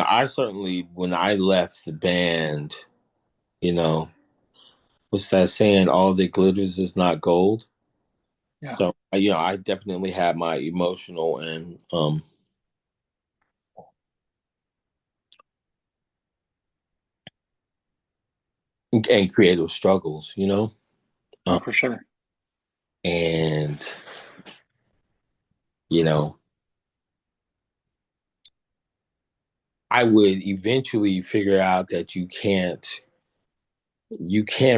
Speaker 2: I certainly, when I left the band, you know, what's that saying? All that glitters is not gold.
Speaker 1: Yeah,
Speaker 2: So, I definitely had my emotional and creative struggles,
Speaker 1: oh,
Speaker 2: um,
Speaker 1: for sure.
Speaker 2: and you know, I would eventually figure out that you can't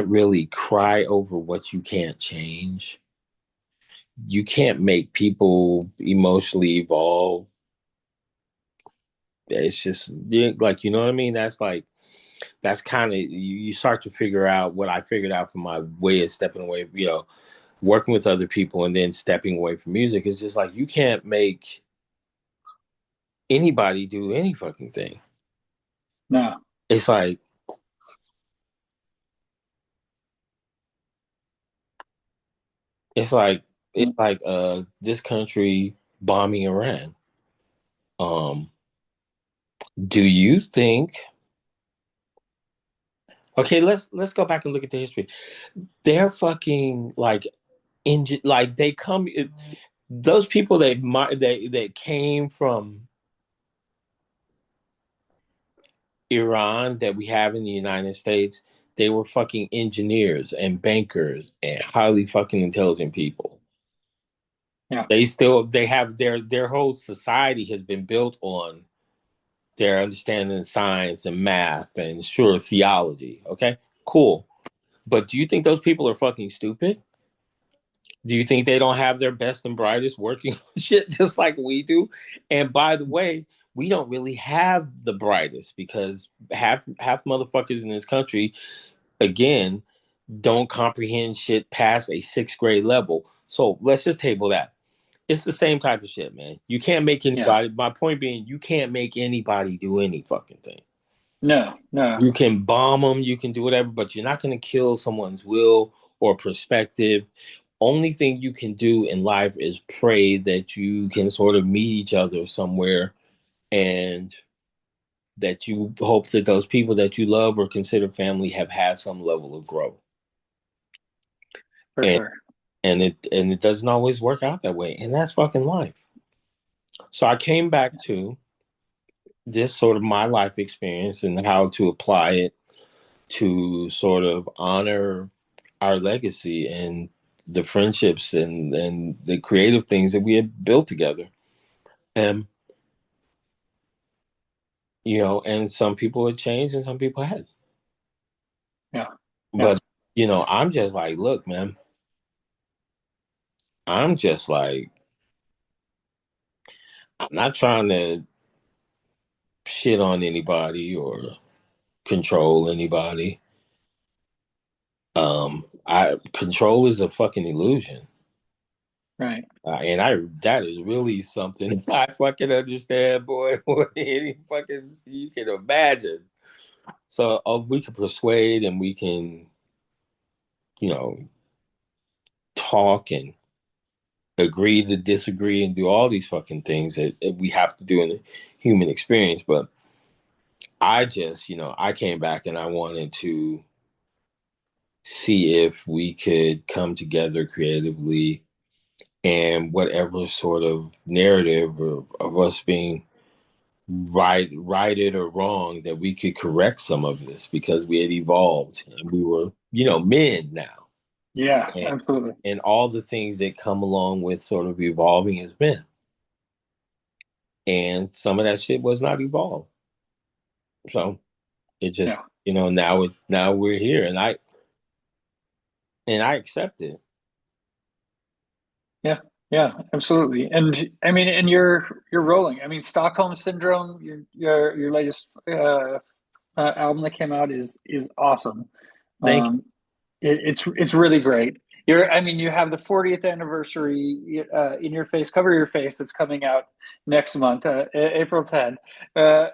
Speaker 2: really cry over what you can't change. You can't make people emotionally evolve. It's just, yeah, like, you know what I mean? That's kind of, you start to figure out what I figured out from my way of stepping away, working with other people and then stepping away from music. It's just like you can't make anybody do any fucking thing.
Speaker 1: No,
Speaker 2: It's like it's like it's
Speaker 1: Mm,
Speaker 2: like this country bombing Iran. Um, do you think? Okay, let's go back and look at the history. They're fucking like like they come, those people that came from Iran that we have in the United States, they were fucking engineers and bankers and highly fucking intelligent people.
Speaker 1: Yeah.
Speaker 2: They have their whole society has been built on their understanding of science and math and sure theology. Okay, cool. But do you think those people are fucking stupid? Do you think they don't have their best and brightest working shit just like we do? And by the way, we don't really have the brightest because half motherfuckers in this country, again, don't comprehend shit past a sixth grade level. So let's just table that. It's the same type of shit, man. You can't make
Speaker 1: Yeah.
Speaker 2: anybody. My point being, you can't make anybody do any fucking thing.
Speaker 1: No, no.
Speaker 2: You can bomb them, you can do whatever, but you're not going to kill someone's will or perspective. Only thing you can do in life is pray that you can sort of meet each other somewhere, and that you hope that those people that you love or consider family have had some level of growth.
Speaker 1: For
Speaker 2: And
Speaker 1: sure.
Speaker 2: it doesn't always work out that way, and that's fucking life. So I came back to this sort of my life experience and how to apply it to sort of honor our legacy and the friendships and the creative things that we had built together. And and some people had changed and some people had.
Speaker 1: Yeah. Yeah.
Speaker 2: But I'm just like, look, man, I'm just like, I'm not trying to shit on anybody or control anybody. I control is a fucking illusion.
Speaker 1: Right.
Speaker 2: And I that is really something I fucking understand, boy. More than any fucking you can imagine. So we can persuade and we can, you know, talk and agree to disagree and do all these fucking things that we have to do in the human experience. But I just, I came back and I wanted to see if we could come together creatively and whatever sort of narrative of us being righted or wrong, that we could correct some of this because we had evolved and we were, men now.
Speaker 1: Yeah,
Speaker 2: And,
Speaker 1: absolutely.
Speaker 2: and all the things that come along with sort of evolving as men. And some of that shit was not evolved. So it just,
Speaker 1: Yeah.
Speaker 2: now we're here and I accept it.
Speaker 1: Yeah. Yeah, absolutely. And I mean, and you're rolling. I mean, Stockholm Syndrome, your latest album that came out is awesome.
Speaker 2: Thank
Speaker 1: Um, it's really great. I mean, you have the 40th anniversary in your face, cover your face that's coming out next month, April 10th.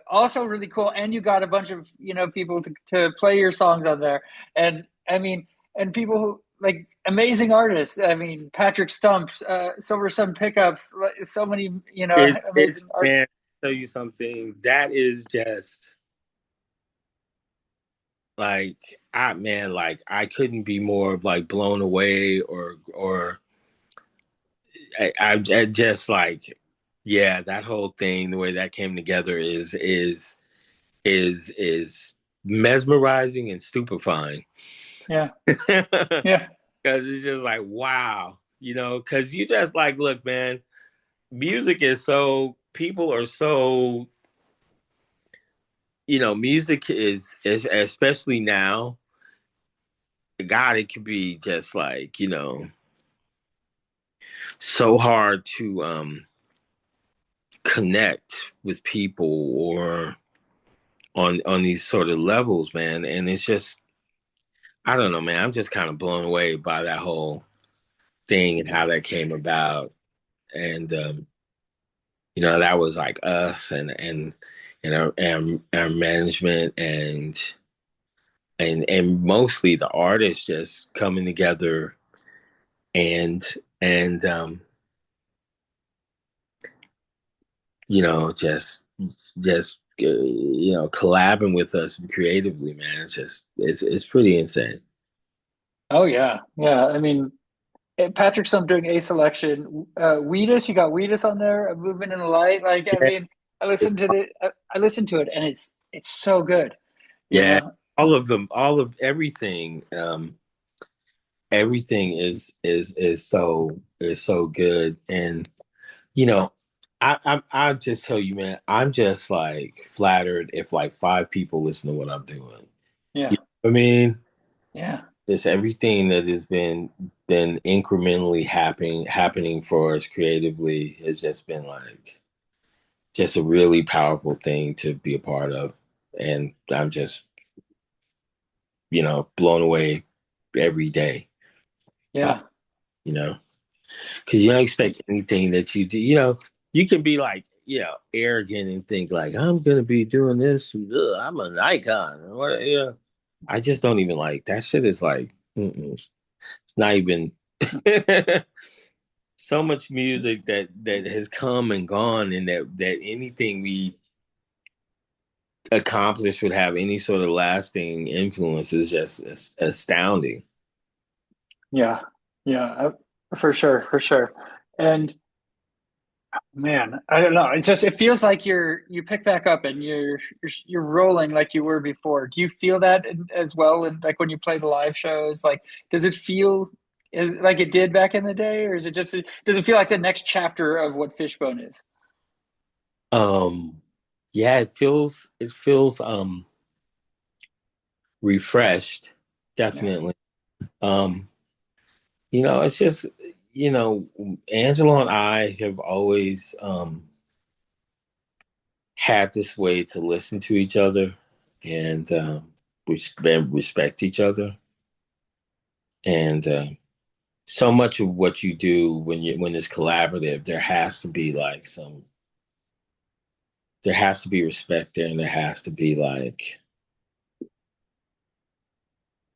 Speaker 1: Also really cool, and you got a bunch of people to play your songs on there, and I mean, and people who like amazing artists. I mean, Patrick Stumps, Silver Sun Pickups, so many
Speaker 2: you. It's
Speaker 1: amazing art.
Speaker 2: man, tell you something. That is just like like I couldn't be more like blown away or I just like, yeah, that whole thing, the way that came together is mesmerizing and stupefying.
Speaker 1: Yeah,
Speaker 2: Because
Speaker 1: yeah,
Speaker 2: it's just like, wow, because you just like, look, man, music is so, people are so, music is especially now, God, it could be just like, so hard to connect with people or on these sort of levels, man. And it's just, I don't know, man. I'm just kind of blown away by that whole thing and how that came about. And that was like us and our management and mostly the artists just coming together and and just collabing with us creatively, man. It's pretty insane.
Speaker 1: oh yeah, yeah. I mean, Patrick's I'm doing a selection. Wheatus, you got Wheatus on there, a movement in the light. Like, I
Speaker 2: Yeah,
Speaker 1: mean, I listened to it, and it's so good. You
Speaker 2: yeah.
Speaker 1: know,
Speaker 2: All of them, all of everything. Everything is so good, and you know, I just tell you, man, I'm just like flattered if like five people listen to what I'm doing.
Speaker 1: yeah,
Speaker 2: You know what I mean?
Speaker 1: yeah,
Speaker 2: Just everything that has been incrementally happening for us creatively has just been like just a really powerful thing to be a part of. And I'm just, blown away every day by,
Speaker 1: yeah,
Speaker 2: you know, because you don't expect anything that you do. You can be like, arrogant and think like, I'm going to be doing this. Ugh, I'm an icon. What, yeah. I just don't even like that shit is like, it's not even so much music that has come and gone and that anything we accomplish would have any sort of lasting influence is just astounding.
Speaker 1: yeah, yeah, for sure, for sure. And man, I don't know. It feels like you pick back up and you're rolling like you were before. Do you feel that as well? And like when you play the live shows, like does it feel is like it did back in the day, or is it just does it feel like the next chapter of what Fishbone is?
Speaker 2: Um, yeah, it feels refreshed,
Speaker 1: Yeah,
Speaker 2: definitely. Um, it's just you know, Angela and I have always had this way to listen to each other and respect each other. And so much of what you do when it's collaborative, there has to be respect there, and there has to be like,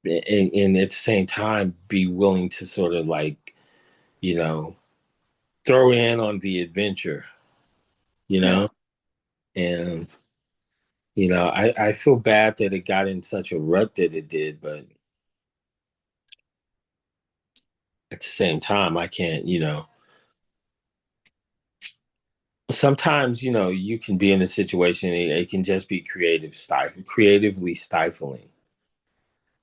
Speaker 2: and at the same time, be willing to sort of like, you know, throw in on the adventure, you
Speaker 1: yeah,
Speaker 2: know, and I feel bad that it got in such a rut that it did, but at the same time, I can't, sometimes you can be in a situation, it can just be creatively stifling,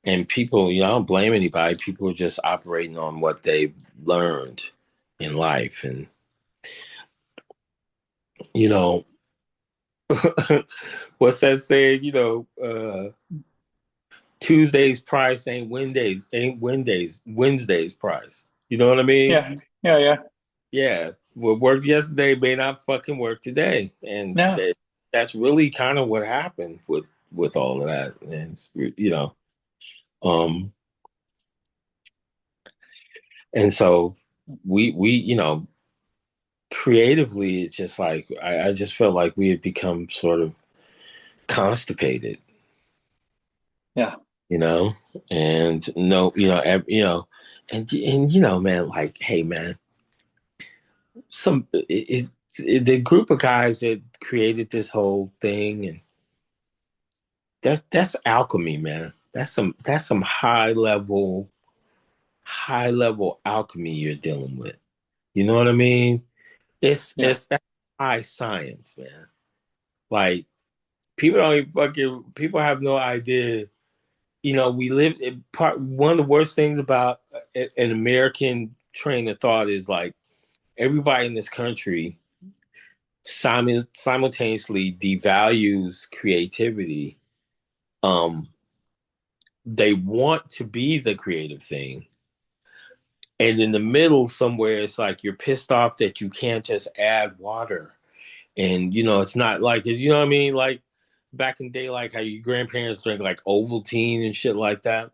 Speaker 2: and people, I don't blame anybody. People are just operating on what they learned in life, and you know what's that saying, Tuesday's price ain't Wednesday's price. You know what I mean?
Speaker 1: yeah, yeah, yeah.
Speaker 2: Yeah, what worked yesterday may not fucking work today, and
Speaker 1: No,
Speaker 2: that's really kind of what happened with all of that. And um and so we creatively, it's just like I just felt like we had become sort of constipated,
Speaker 1: yeah,
Speaker 2: you know, and no, and man, like, hey, man, the group of guys that created this whole thing, and that's alchemy, man. That's some high level alchemy you're dealing with. You know what I mean?
Speaker 1: yeah,
Speaker 2: That's high science, man. Like, people have no idea. We live in one of the worst things about an American train of thought is like everybody in this country simultaneously devalues creativity. Um, they want to be the creative thing, and in the middle somewhere, it's like you're pissed off that you can't just add water, and it's not like, you know what I mean, like back in the day, like how your grandparents drank like Ovaltine and shit like that.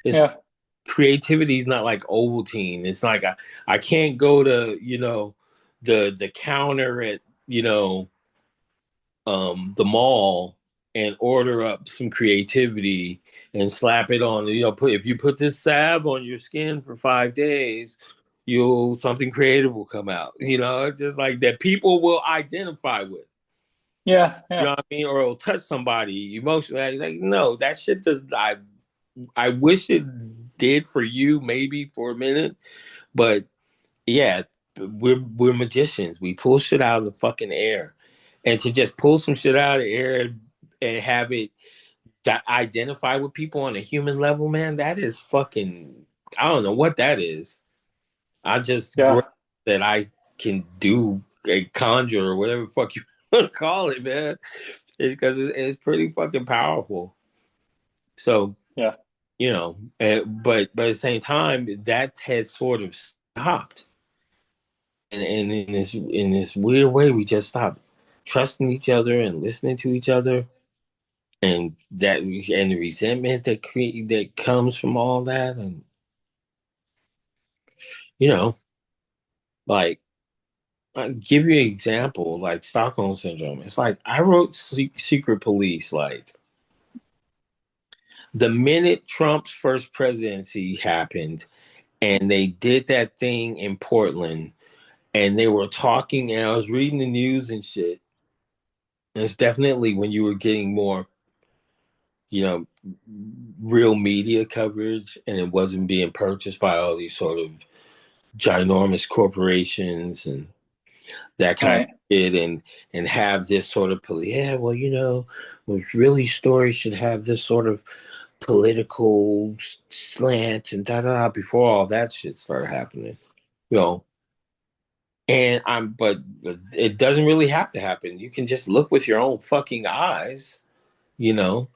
Speaker 2: It's
Speaker 1: yeah,
Speaker 2: creativity is not like Ovaltine. It's like I can't go to the counter at the mall and order up some creativity and slap it on. Put if you put this salve on your skin for 5 days, you'll something creative will come out. Just like that people will identify with.
Speaker 1: yeah,
Speaker 2: You
Speaker 1: yeah,
Speaker 2: know what I mean? Or it'll touch somebody emotionally. Like, no, that shit does. I wish it did for you, maybe for a minute, But yeah, we're magicians. We pull shit out of the fucking air, and to just pull some shit out of the air and have it identify with people on a human level, man, that is fucking. I don't know what that is. I just
Speaker 1: Yeah.
Speaker 2: great that I can do a conjure or whatever the fuck you want to call it, man. Because it's pretty fucking powerful. So
Speaker 1: Yeah.
Speaker 2: but at the same time, that had sort of stopped, and in this weird way, we just stopped trusting each other and listening to each other, and the resentment that comes from all that, and you know, like I'll give you an example, like Stockholm Syndrome. It's like I wrote Secret Police, like the minute Trump's first presidency happened, and they did that thing in Portland, and they were talking, and I was reading the news and shit. And it's definitely when you were getting more, you know, real media coverage, and it wasn't being purchased by all these sort of ginormous corporations and that kind of
Speaker 1: Right.
Speaker 2: shit, and have this sort of yeah, well, well, really stories should have this sort of political slant and da da da before all that shit started happening, you know. And but it doesn't really have to happen. You can just look with your own fucking eyes, you know.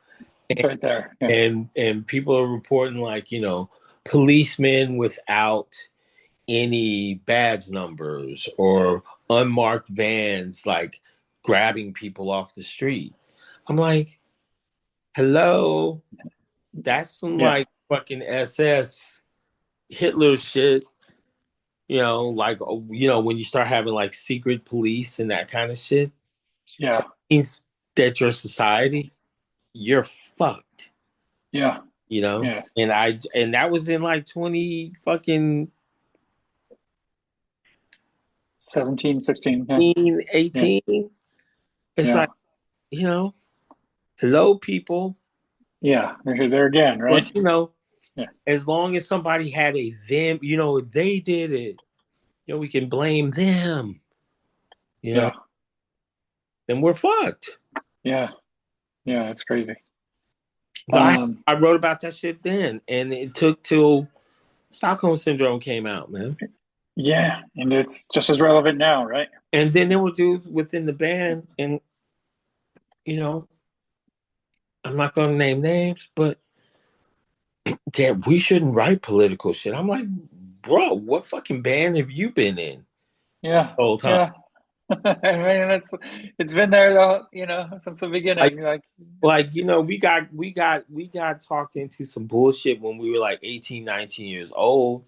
Speaker 1: It's right there. Yeah.
Speaker 2: And people are reporting, like, policemen without any badge numbers or unmarked vans, like grabbing people off the street. I'm like, hello, that's some
Speaker 1: Yeah.
Speaker 2: like fucking SS Hitler shit. Like, when you start having like secret police and that kind of shit,
Speaker 1: Yeah.
Speaker 2: that means that your society, you're fucked,
Speaker 1: Yeah. Yeah.
Speaker 2: and that was in like 20 fucking
Speaker 1: 17, 16. Yeah.
Speaker 2: 18.
Speaker 1: Yeah.
Speaker 2: It's
Speaker 1: Yeah.
Speaker 2: like, hello, people.
Speaker 1: Yeah. They're here there again, right?
Speaker 2: But
Speaker 1: Yeah.
Speaker 2: as long as somebody had a them, they did it, we can blame them, you know,
Speaker 1: Yeah.
Speaker 2: then we're fucked.
Speaker 1: Yeah. Yeah. It's crazy.
Speaker 2: So I
Speaker 1: Um,
Speaker 2: I wrote about that shit then, and it took till Stockholm Syndrome came out, man.
Speaker 1: yeah. And it's just as relevant now, right?
Speaker 2: And then there were dudes within the band, and you know, I'm not gonna name names, but that we shouldn't write political shit. I'm like, bro, what fucking band have you been in
Speaker 1: Yeah.
Speaker 2: the whole time?
Speaker 1: Yeah. I mean, it's been there though, since the
Speaker 2: Like,
Speaker 1: beginning. Like,
Speaker 2: we got talked into some bullshit when we were like 18, 19 years old.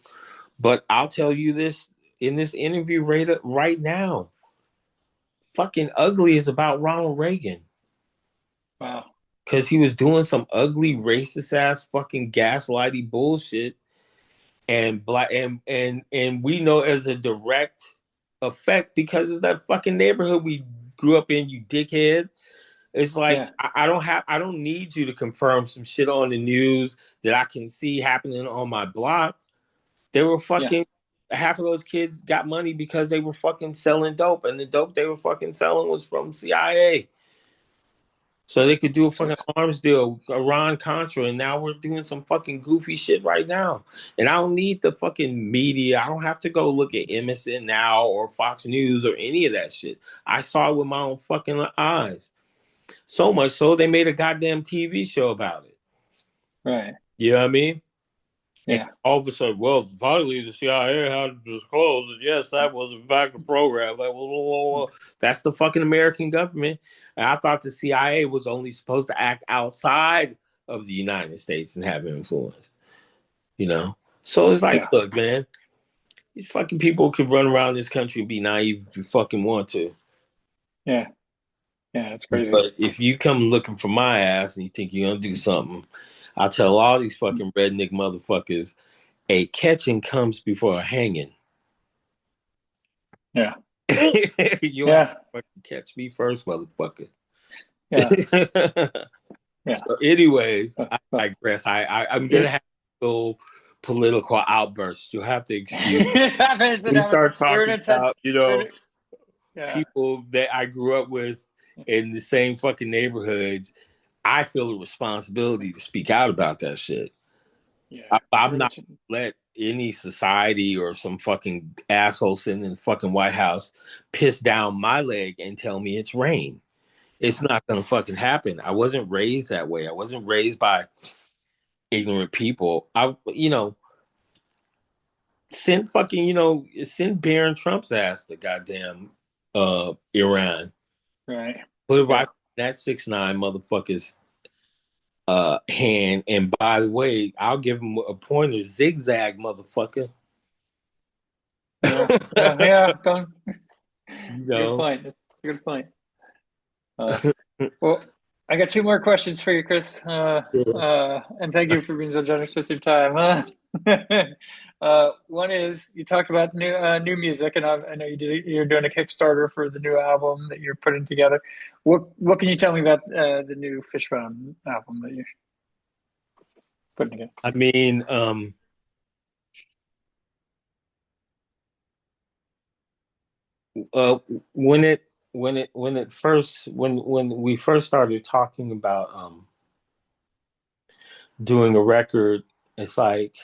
Speaker 2: But I'll tell you this in this interview right now, fucking ugly is about Ronald Reagan.
Speaker 1: wow.
Speaker 2: Cause he was doing some ugly racist ass fucking gaslighty bullshit, and black and we know as a direct effect because of that fucking neighborhood we grew up in, you dickhead. It's like
Speaker 1: Yeah.
Speaker 2: I don't need you to confirm some shit on the news that I can see happening on my block. They were
Speaker 1: Yeah.
Speaker 2: fucking half of those kids got money because they were fucking selling dope, and the dope they were fucking selling was from CIA. So they could do a fucking
Speaker 1: That's
Speaker 2: arms deal, Iran Contra, and now we're doing some fucking goofy shit right now. And I don't need the fucking media. I don't have to go look at MSN Now or Fox News or any of that shit. I saw it with my own fucking eyes. So much so they made a goddamn TV show about it.
Speaker 1: right.
Speaker 2: You know what I mean? And
Speaker 1: Yeah.
Speaker 2: all of a sudden, well, finally the CIA had to disclose that yes, that was in fact a program. Like, well, that's the fucking American government. And I thought the CIA was only supposed to act outside of the United States and have influence. So it's like,
Speaker 1: Yeah.
Speaker 2: look, man, these fucking people could run around this country and be naive if you fucking want to.
Speaker 1: Yeah. Yeah. It's crazy.
Speaker 2: But if you come looking for my ass and you think you're gonna do something, I'll tell all these fucking redneck motherfuckers, a catching comes before a hanging.
Speaker 1: Yeah.
Speaker 2: You'll have to
Speaker 1: Yeah.
Speaker 2: fucking catch me first, motherfucker.
Speaker 1: Yeah. Yeah.
Speaker 2: So, anyways,
Speaker 1: So,
Speaker 2: I
Speaker 1: so,
Speaker 2: digress. I'm
Speaker 1: yeah.
Speaker 2: gonna have to go political outbursts. You'll have to excuse.
Speaker 1: It happens. It
Speaker 2: We
Speaker 1: happens.
Speaker 2: start
Speaker 1: We're in
Speaker 2: talking
Speaker 1: a tense.
Speaker 2: about,
Speaker 1: Yeah.
Speaker 2: people that I grew up with in the same fucking neighborhoods. I feel a responsibility to speak out about that shit.
Speaker 1: Yeah.
Speaker 2: I'm
Speaker 1: We're in a,
Speaker 2: not let any society or some fucking asshole sitting in the fucking White House piss down my leg and tell me it's rain. It's not gonna fucking happen. I wasn't raised that way. I wasn't raised by ignorant people. Send fucking, send Barron Trump's ass to goddamn Iran.
Speaker 1: right.
Speaker 2: Put it
Speaker 1: Yeah.
Speaker 2: right that 6'9" motherfucker's hand. And by the way, I'll give him a pointer, zigzag motherfucker.
Speaker 1: Yeah. Yeah. Yeah. Don't.
Speaker 2: you
Speaker 1: It's a good
Speaker 2: know.
Speaker 1: point. It's a good point. Uh, well, I got two more questions for you, Chris. And thank you for being so generous with your time. One is you talked about new music, and I know you're doing a Kickstarter for the new album that you're putting together. What can you tell me about the new Fishbone album that you're putting together?
Speaker 2: I mean, uh, when it when we first started talking about doing a record, it's like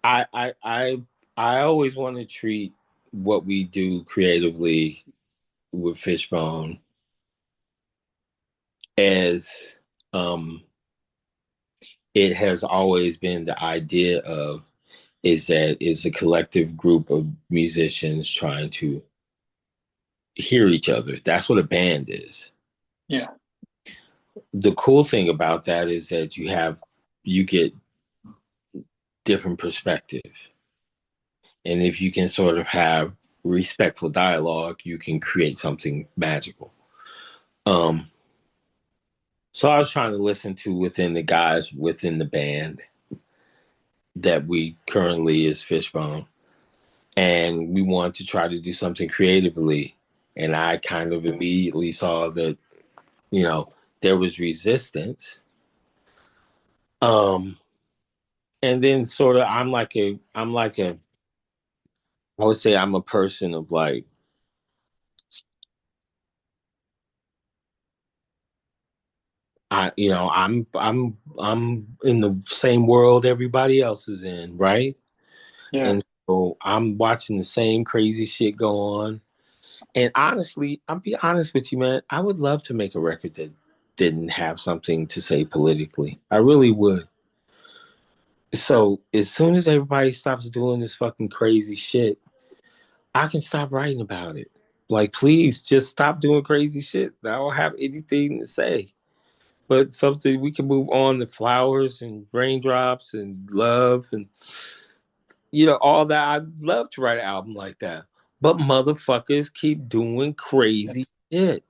Speaker 2: I I I I always want to treat what we do creatively with Fishbone as um it has always been the idea of is that it's a collective group of musicians trying to hear each other. That's what a band is.
Speaker 1: Yeah,
Speaker 2: The cool thing about that is that you get different perspectives. And if you can sort of have respectful dialogue, you can create something magical. Um, so I was trying to listen to within the guys within the band that we currently is Fishbone, and we wanted to try to do something creatively. And I kind of immediately saw that, you know, there was resistance. Um, and then sort of I would say I'm a person of like I'm in the same world everybody else is in, right?
Speaker 1: yeah,
Speaker 2: And so I'm watching the same crazy shit go on. And honestly, I'll be honest with you, man. I would love to make a record that didn't have something to say politically. I really would. So as soon as everybody stops doing this fucking crazy shit, I can stop writing about it. Like, please just stop doing crazy shit. I don't have anything to say. But something we can move on to flowers and raindrops and love and all that. I'd love to write an album like that. But motherfuckers keep doing crazy
Speaker 1: that's
Speaker 2: shit.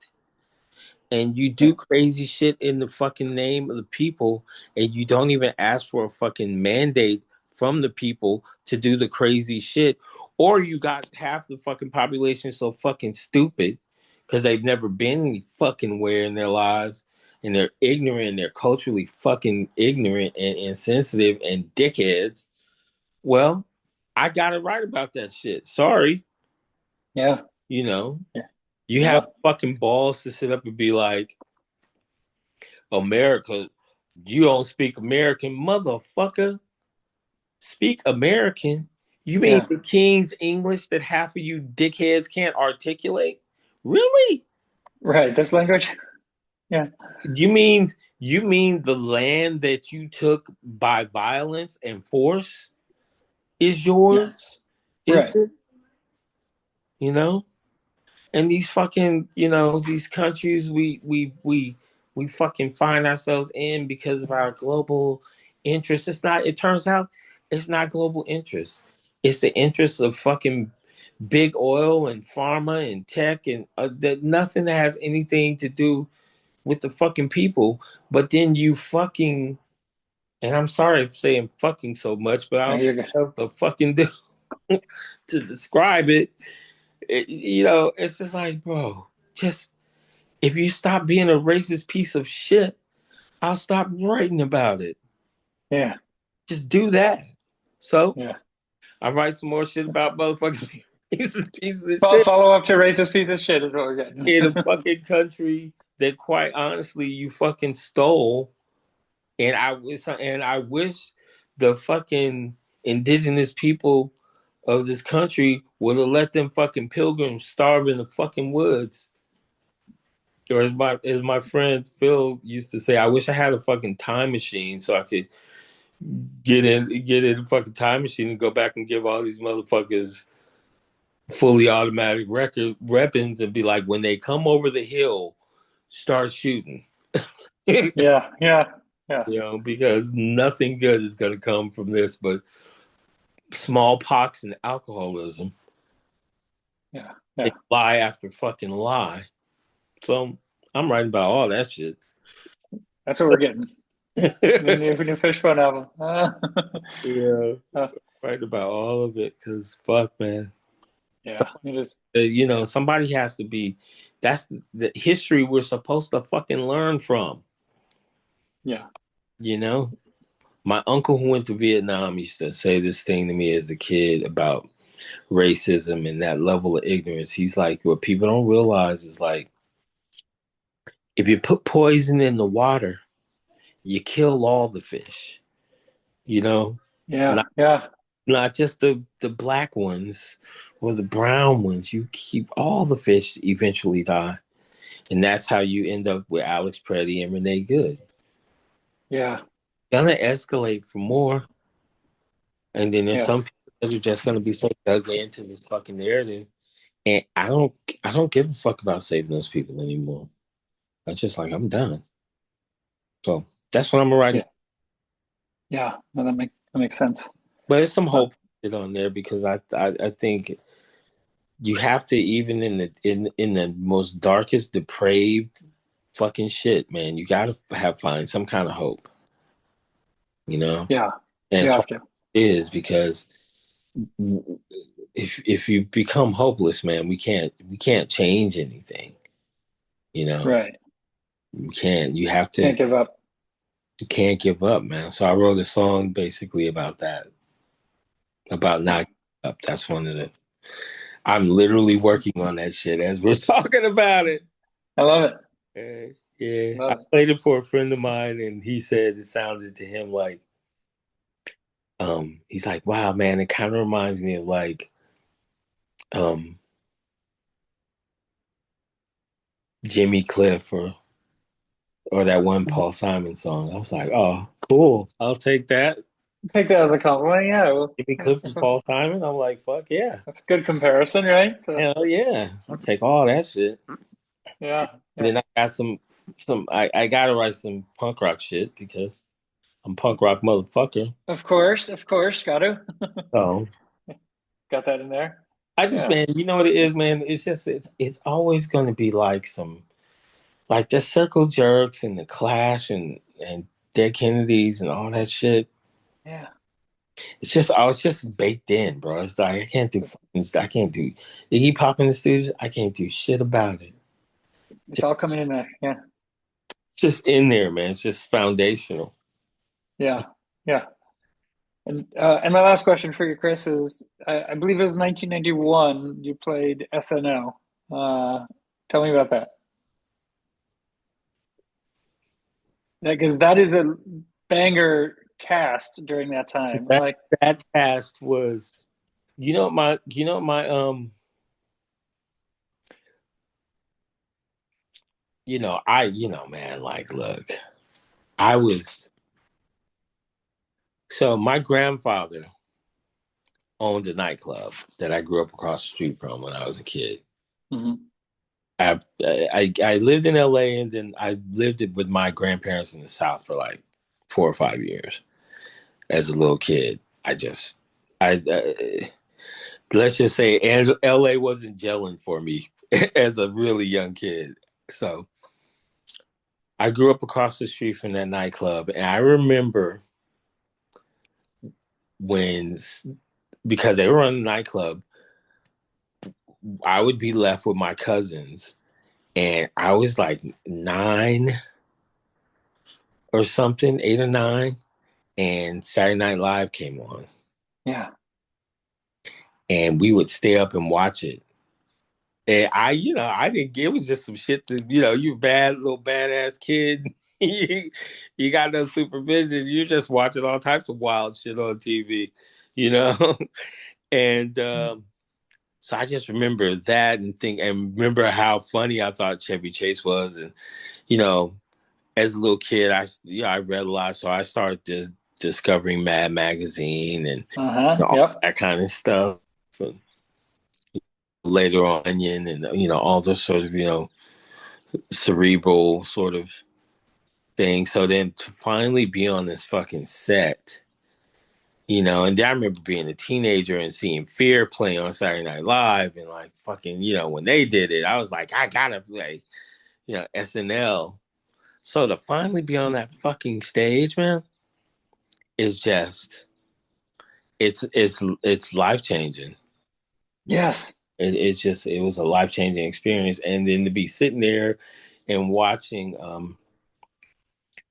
Speaker 2: And you
Speaker 1: yeah,
Speaker 2: do crazy shit in the fucking name of the people, and you don't even ask for a fucking mandate from the people to do the crazy shit. Or you got half the fucking population so fucking stupid because they've never been any fucking where in their lives, and they're ignorant and they're culturally fucking ignorant and insensitive and dickheads. Well, I gotta write about that shit. Sorry,
Speaker 1: yeah,
Speaker 2: you know.
Speaker 1: yeah.
Speaker 2: You have
Speaker 1: No,
Speaker 2: fucking balls to sit up and be like, America, you don't speak American, motherfucker. Speak American. You mean
Speaker 1: yeah,
Speaker 2: the King's English that half of you dickheads can't articulate? Really?
Speaker 1: right. This language. Yeah,
Speaker 2: You mean the land that you took by violence and force is
Speaker 1: yeah,
Speaker 2: yours? Is
Speaker 1: right.
Speaker 2: it? You know? And these fucking, these countries we fucking find ourselves in because of our global interests. It turns out it's not global interest. It's the interests of fucking big oil and pharma and tech and that nothing that has anything to do with the fucking people. But then you fucking, and I'm sorry for saying fucking so much, but I
Speaker 1: No,
Speaker 2: don't
Speaker 1: you're good.
Speaker 2: know what the fucking do to describe it. It's just like, bro, just if you stop being a racist piece of shit, I'll stop writing about it.
Speaker 1: Yeah,
Speaker 2: Just do that. So
Speaker 1: Yeah.
Speaker 2: I write some more shit about motherfuckers pieces of
Speaker 1: Well,
Speaker 2: shit
Speaker 1: follow up to racist piece of shit is what we're getting.
Speaker 2: in a fucking country that, quite honestly, you fucking stole. And I wish the fucking indigenous people of this country would have let them fucking pilgrims starve in the fucking woods. Or as my friend Phil used to say, I wish I had a fucking time machine so I could get in a fucking time machine and go back and give all these motherfuckers fully automatic record weapons and be like, when they come over the hill, start shooting. you
Speaker 1: Yeah, yeah, yeah,
Speaker 2: because nothing good is gonna come from this but smallpox and alcoholism
Speaker 1: yeah,
Speaker 2: and
Speaker 1: yeah.
Speaker 2: lie after fucking lie. So I'm writing about all that shit.
Speaker 1: That's what we're getting. New Fishbone album.
Speaker 2: Yeah,
Speaker 1: Uh,
Speaker 2: writing about all of it because fuck, man.
Speaker 1: yeah, it is. Yeah,
Speaker 2: Somebody has to be. That's the history we're supposed to fucking learn from.
Speaker 1: yeah,
Speaker 2: You know, my uncle who went to Vietnam used to say this thing to me as a kid about racism and that level of ignorance. He's like, what people don't realize is like, if you put poison in the water, you kill all the fish. You know,
Speaker 1: yeah,
Speaker 2: not
Speaker 1: yeah,
Speaker 2: not just the black ones or the brown ones. You keep all the fish eventually die, and that's how you end up with Alex Preddy and Renee Good.
Speaker 1: yeah,
Speaker 2: Gonna escalate for more, and then there's
Speaker 1: yeah.
Speaker 2: some people that are just gonna be so dug into this fucking narrative. And I don't give a fuck about saving those people anymore. I'm just like, I'm done. So that's what I'm writing.
Speaker 1: Yeah, yeah. No, that makes sense.
Speaker 2: But there's some
Speaker 1: Uh,
Speaker 2: hope on there because I think you have to, even in the most darkest, depraved fucking shit, man. You gotta find some kind of hope, you know.
Speaker 1: yeah,
Speaker 2: And
Speaker 1: you
Speaker 2: it's
Speaker 1: have
Speaker 2: hard
Speaker 1: to.
Speaker 2: it is because if you become hopeless, man, we can't change anything. You know,
Speaker 1: Right.
Speaker 2: you can't. You have to.
Speaker 1: Can't give up.
Speaker 2: You can't give up, man. So I wrote a song basically about that, about
Speaker 1: Yeah,
Speaker 2: not giving up. That's one of the. I'm literally working on that shit as we're talking about it.
Speaker 1: I love it.
Speaker 2: Yeah, I
Speaker 1: Love it.
Speaker 2: played it for a friend of mine, and he said it sounded to him like, he's like, wow, man, it kind of reminds me of like, um, Jimmy Cliff or that one Paul Simon song. I was like, oh, cool, I'll take that.
Speaker 1: Take that as a compliment. Yeah, well,
Speaker 2: Jimmy Cliff and Paul Simon. I'm like, fuck yeah,
Speaker 1: that's a good comparison, right? So,
Speaker 2: hell yeah, I'll take all that shit.
Speaker 1: yeah,
Speaker 2: And
Speaker 1: yeah.
Speaker 2: then I got I gotta write some punk rock shit because I'm punk rock motherfucker.
Speaker 1: Of course, got to.
Speaker 2: So
Speaker 1: Got that in there.
Speaker 2: I just,
Speaker 1: Yeah,
Speaker 2: man, you know what it is, man. It's just it's always going to be like like the Circle Jerks and the Clash and Dead Kennedys and all that shit.
Speaker 1: yeah.
Speaker 2: It's just baked in, bro. It's like I can't do Iggy Pop in the studios. I can't do shit about it.
Speaker 1: It's
Speaker 2: Just,
Speaker 1: all coming in there. Yeah,
Speaker 2: just in there, man. It's just foundational.
Speaker 1: yeah, yeah. And my last question for you, Chris, is I believe it was 1991. You played SNL. Tell me about that. Because that is a banger cast during that time.
Speaker 2: That
Speaker 1: Like,
Speaker 2: that cast was, man, like, look, I was so my grandfather owned a nightclub that I grew up across the street from when I was a kid.
Speaker 1: mhm.
Speaker 2: I lived in LA and then I lived it with my grandparents in the South for like 4 or 5 years as a little kid. I let's just say LA wasn't gelling for me as a really young kid. So I grew up across the street from that nightclub, and I remember when, because they were on the nightclub, I would be left with my cousins, and I was like 9 or something, 8 or 9, and Saturday Night Live came on,
Speaker 1: Yeah.
Speaker 2: and we would stay up and watch it. And I didn't get it was just some shit that, you bad little badass kid. you got no supervision. You're just watching all types of wild shit on TV, you know? And so I just remember that and remember how funny I thought Chevy Chase was. And, you know, as a little kid, I read a lot. So I started discovering Mad Magazine and
Speaker 1: Uh-huh.
Speaker 2: all
Speaker 1: Yep.
Speaker 2: that kind of stuff. So later on, Onion and, all those sort of, cerebral sort of thing. So then to finally be on this fucking set, and then I remember being a teenager and seeing Fear play on Saturday Night Live and like fucking, when they did it, I was like, I gotta play, SNL. So to finally be on that fucking stage, man, is just it's life changing.
Speaker 1: Yes.
Speaker 2: It was a life changing experience, and then to be sitting there and watching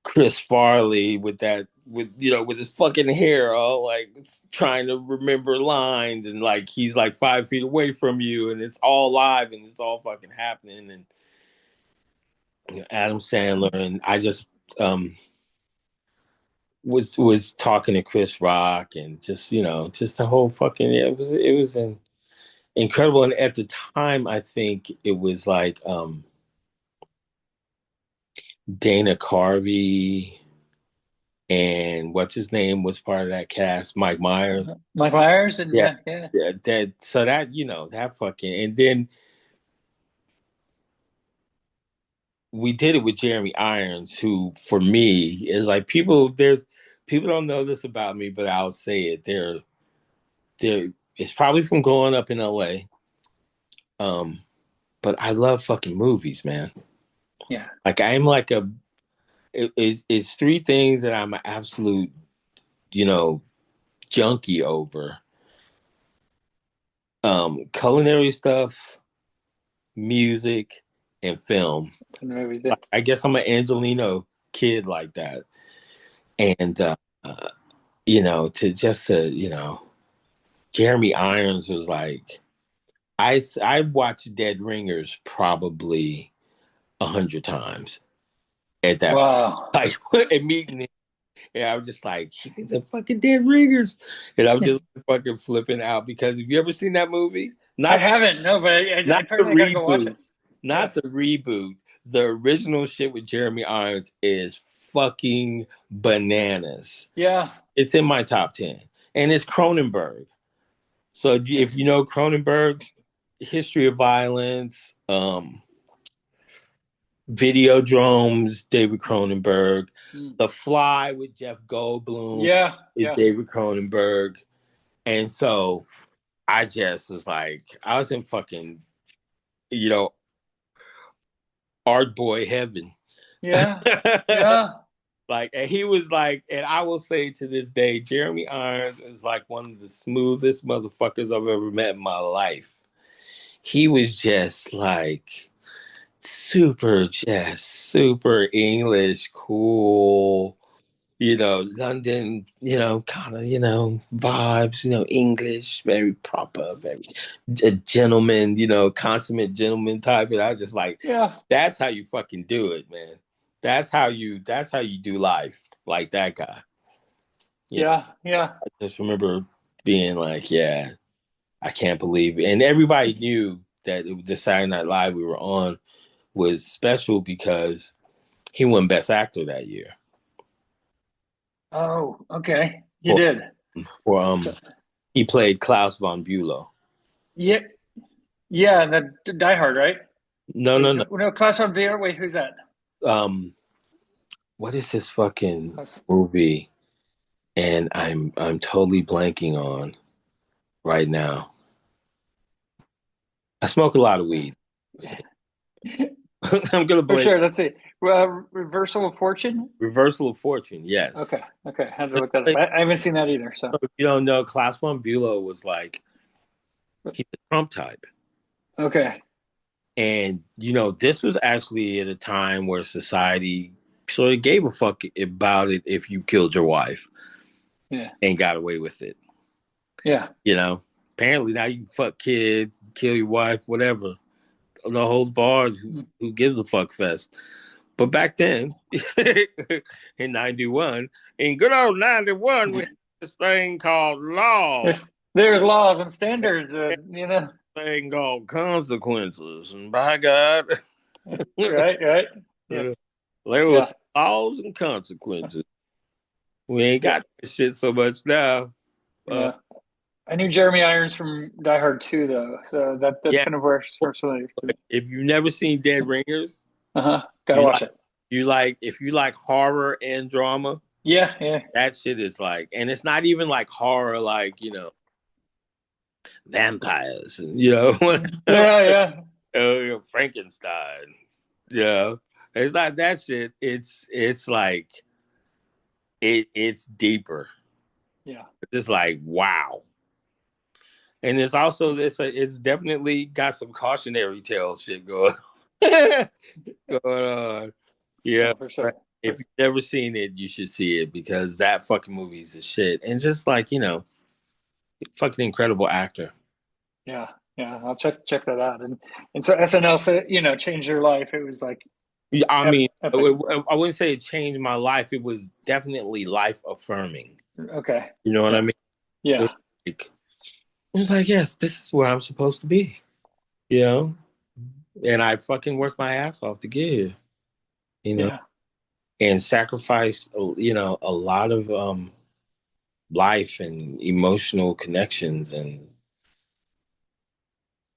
Speaker 2: Chris Farley with his fucking hair all like trying to remember lines and like he's like 5 feet away from you and it's all live and it's all fucking happening and Adam Sandler and I just um was talking to Chris Rock and just the whole fucking it was incredible and at the time I think it was like Dana Carvey and what's his name was part of that cast, Mike Myers.
Speaker 1: Mike Myers and
Speaker 2: Yeah,
Speaker 1: yeah, yeah.
Speaker 2: yeah. That fucking and then we did it with Jeremy Irons, who for me is like people don't know this about me, but I'll say it. They're it's probably from growing up in LA. Um, but I love fucking movies, man.
Speaker 1: Yeah.
Speaker 2: Like I'm like it's three things that I'm an absolute, you know, junkie over. Culinary stuff, music, and film.
Speaker 1: In the movies. Yeah.
Speaker 2: I guess I'm an Angelino kid like that. And, Jeremy Irons was like, I watched Dead Ringers probably 100 times at that,
Speaker 1: Wow.
Speaker 2: like, at meeting him. And I was just like, he's a fucking Dead Ringers. And I'm just fucking flipping out because have you ever seen that movie?
Speaker 1: I
Speaker 2: Not
Speaker 1: haven't. No, but I
Speaker 2: Not the
Speaker 1: apparently I gotta go watch
Speaker 2: reboot.
Speaker 1: it. Yeah.
Speaker 2: Not the reboot. The original shit with Jeremy Irons is fucking bananas.
Speaker 1: Yeah.
Speaker 2: It's in my top 10. And it's Cronenberg. So if you know Cronenberg's History of Violence, Videodromes, David Cronenberg,
Speaker 1: Mm.
Speaker 2: The Fly with Jeff Goldblum
Speaker 1: Yeah.
Speaker 2: is
Speaker 1: Yeah.
Speaker 2: David Cronenberg. And so I just was like, I was in fucking, you know, art boy heaven.
Speaker 1: Yeah. Yeah.
Speaker 2: Like, and he was like, and I will say to this day, Jeremy Irons is like one of the smoothest motherfuckers I've ever met in my life. He was just like just super English, cool, London, kind of, vibes, English, very proper, very a gentleman, consummate gentleman type. And I was just like,
Speaker 1: Yeah.
Speaker 2: that's how you fucking do it, man. That's how you do life, like that guy.
Speaker 1: Yeah. Yeah.
Speaker 2: I just remember being like, yeah, I can't believe it. And everybody knew that the Saturday Night Live we were on was special because he won Best Actor that year.
Speaker 1: Oh, okay. You
Speaker 2: For,
Speaker 1: did.
Speaker 2: for
Speaker 1: So
Speaker 2: he played Klaus von Bülow.
Speaker 1: yeah, yeah, the Die Hard, right?
Speaker 2: No,
Speaker 1: Wait,
Speaker 2: no,
Speaker 1: no,
Speaker 2: no.
Speaker 1: no, Class on Beer. Wait, who's that?
Speaker 2: Um, what is this fucking
Speaker 1: Class.
Speaker 2: movie? And I'm totally blanking on right now. I smoke a lot of weed. So I'm gonna
Speaker 1: For
Speaker 2: blank.
Speaker 1: sure. Let's see. Reversal of Fortune.
Speaker 2: Reversal of Fortune. Yes.
Speaker 1: Okay. Okay. I had to look that up. I haven't seen that either. So
Speaker 2: If you don't know, Klaus von Bülow was like he's a Trump type,
Speaker 1: okay.
Speaker 2: and this was actually at a time where society sort of gave a fuck about it if you killed your wife.
Speaker 1: Yeah.
Speaker 2: and got away with it.
Speaker 1: Yeah.
Speaker 2: You know, apparently now you can fuck kids, kill your wife, whatever. The whole bars, who gives a fuck fest. But back then, in 91, in good old 91, we had this thing called law.
Speaker 1: There's laws and standards,
Speaker 2: And thing called consequences. And by God,
Speaker 1: right, right. Yeah.
Speaker 2: there
Speaker 1: Yeah.
Speaker 2: was laws and consequences. We ain't
Speaker 1: Yeah.
Speaker 2: got this shit so much now.
Speaker 1: Yeah. I knew Jeremy Irons from Die Hard 2 though, so that's
Speaker 2: Yeah,
Speaker 1: kind of where it source familiar to me.
Speaker 2: if you've never seen Dead Ringers,
Speaker 1: Uh-huh. Gotta
Speaker 2: you
Speaker 1: watch
Speaker 2: like
Speaker 1: it.
Speaker 2: if you like horror and drama,
Speaker 1: Yeah, yeah.
Speaker 2: that shit is like, and it's not even like horror, like vampires, and
Speaker 1: Yeah,
Speaker 2: Frankenstein. It's not that shit. It's like it's deeper.
Speaker 1: yeah.
Speaker 2: It's like wow. And there's also this. It's definitely got some cautionary tale shit going going on. Yeah,
Speaker 1: Oh, for sure.
Speaker 2: if you've never seen it, you should see it because that fucking movie is a shit. And just like fucking incredible actor.
Speaker 1: Yeah, yeah. I'll check that out. And so SNL said, changed your life. It was like
Speaker 2: I mean,
Speaker 1: epic.
Speaker 2: I wouldn't say it changed my life. It was definitely life affirming.
Speaker 1: Okay.
Speaker 2: You know what I
Speaker 1: Yeah.
Speaker 2: mean? It
Speaker 1: Yeah.
Speaker 2: was like, yes, this is where I'm supposed to be. You know, and I fucking worked my ass off to get here. You know,
Speaker 1: Yeah.
Speaker 2: and sacrificed, a lot of life and emotional connections and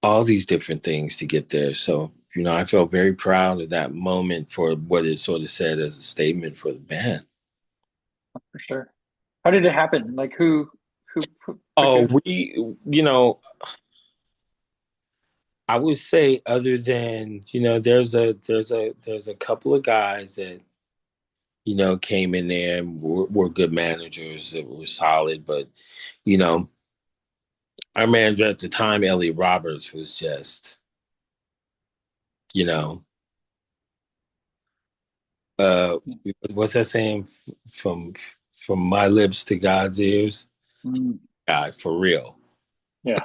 Speaker 2: all these different things to get there. So, I felt very proud of that moment for what is sort of said as a statement for the band.
Speaker 1: For sure. How did it happen? Like who put
Speaker 2: Oh,
Speaker 1: you?
Speaker 2: I would say other than, there's a couple of guys that, came in there and were good managers that were solid, but, you know, our manager at the time, Elliot Roberts, was just, you know, uh, what's that saying? From my lips to God's ears?
Speaker 1: Mm,
Speaker 2: God, for real.
Speaker 1: yeah.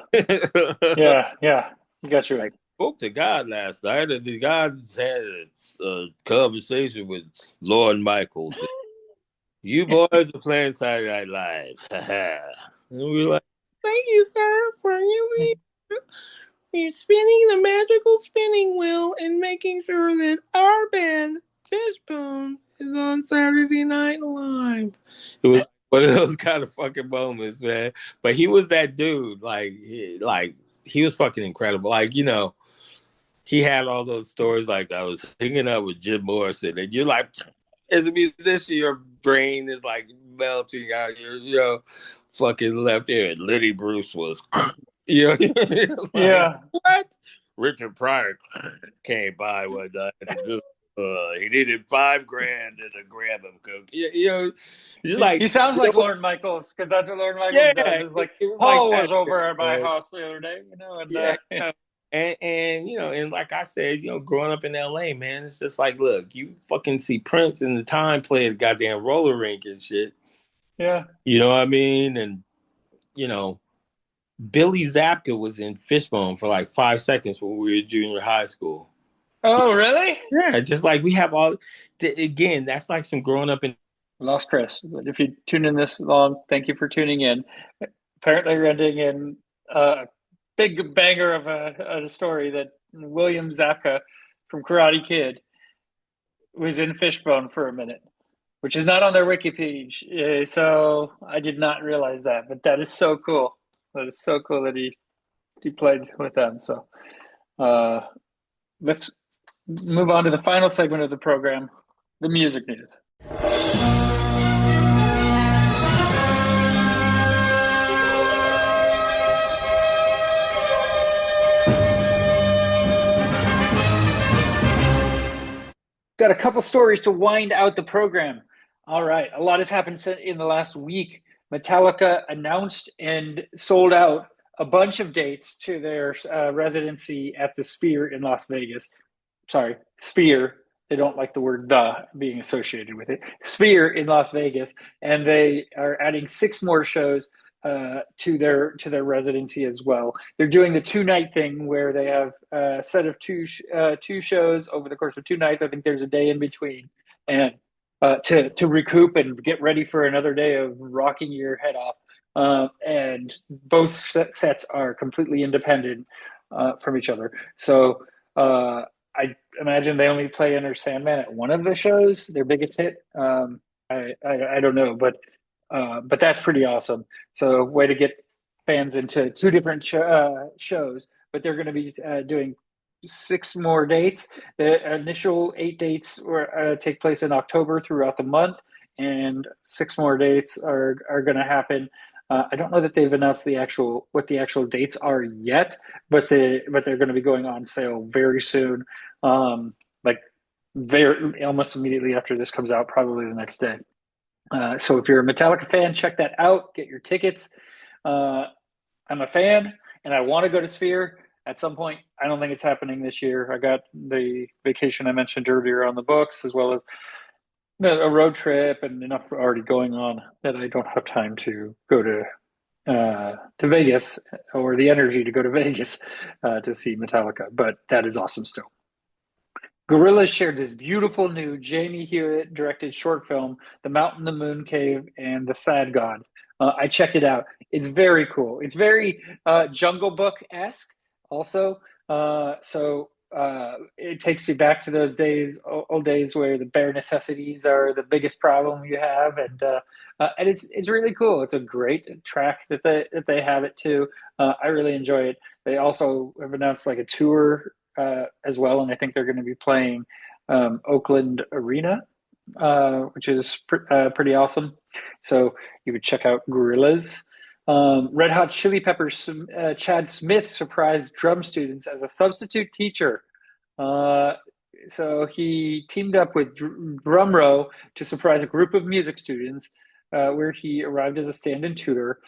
Speaker 1: Yeah, yeah. You got your
Speaker 2: I spoke to God last night, and God had a conversation with Lord Michaels. You boys are playing Saturday Night Live. And we were like, thank you, sir, for you spinning the magical spinning wheel and making sure that our band, Fishbone, is on Saturday Night Live. It was one of those kind of fucking moments, man. But he was that dude. He was fucking incredible. He had all those stories. Like, I was hanging out with Jim Morrison, and you're like, as a musician, your brain is like melting out your, fucking left ear. And Lenny Bruce was, like,
Speaker 1: yeah.
Speaker 2: what? Richard Pryor came by one night and just, he needed $5,000 to grab him coke. Just like,
Speaker 1: He sounds like Lorne Michaels because that's what Lorne Michaels
Speaker 2: yeah,
Speaker 1: does. It's like
Speaker 2: it was like
Speaker 1: Paul
Speaker 2: that.
Speaker 1: was over at my house the other day, and
Speaker 2: Yeah. And like I said, growing up in LA, man, it's just like, look, you fucking see Prince in the time play the goddamn roller rink and shit.
Speaker 1: yeah.
Speaker 2: You know what I mean? And you know, Billy Zapka was in Fishbone for like 5 seconds when we were in junior high school.
Speaker 1: Oh, really?
Speaker 2: Yeah, just like we have all. Again, that's like some growing up in.
Speaker 1: Lost Chris. But if you tune in this long, thank you for tuning in. Apparently, we're ending in a big banger of a story that William Zapka from Karate Kid was in Fishbone for a minute, which is not on their wiki page. So I did not realize that, but that is so cool. That is so cool that he played with them. So uh, let's move on to the final segment of the program, the music news. Got a couple stories to wind out the program. All right, a lot has happened in the last week. Metallica announced and sold out a bunch of dates to their residency at the Sphere in Las Vegas. Sorry, Sphere They don't like the word "the" being associated with it. Sphere in Las Vegas, and they are adding six more shows to their residency as well. They're doing the 2 night thing where they have a set of two shows over the course of 2 nights. I think there's a day in between, and to recoup and get ready for another day of rocking your head off. And both sets are completely independent from each other. So I imagine they only play Enter Sandman at one of the shows, their biggest hit. I don't know, but that's pretty awesome. So way to get fans into two different shows. But they're going to be doing six more dates. The initial 8 dates take place in October throughout the month, and six more dates are going to happen. I don't know that they've announced what the actual dates are yet, but they're going to be going on sale very soon. Like very almost immediately after this comes out, probably the next day. So if you're a Metallica fan, check that out. Get your tickets. Uh, I'm a fan, and I want to go to Sphere at some point. I don't think it's happening this year. I got the vacation I mentioned earlier on the books, as well as a road trip, and enough already going on that I don't have time to go to Vegas or the energy to go to Vegas to see Metallica. But that is awesome still. Gorillaz shared this beautiful new Jamie Hewitt directed short film, The Mountain, the Moon Cave, and the Sad God. I checked it out. It's very cool. It's very Jungle Book esque, also. It takes you back to those days, old days, where the bare necessities are the biggest problem you have, and it's really cool. It's a great track that they have it too. I really enjoy it. They also have announced like a tour as well, and I think they're going to be playing Oakland Arena, which is pretty awesome. So you would check out Gorillaz. Red Hot Chili Peppers, Chad Smith surprised drum students as a substitute teacher. Uh, so he teamed up with Drumrow to surprise a group of music students, where he arrived as a stand-in tutor.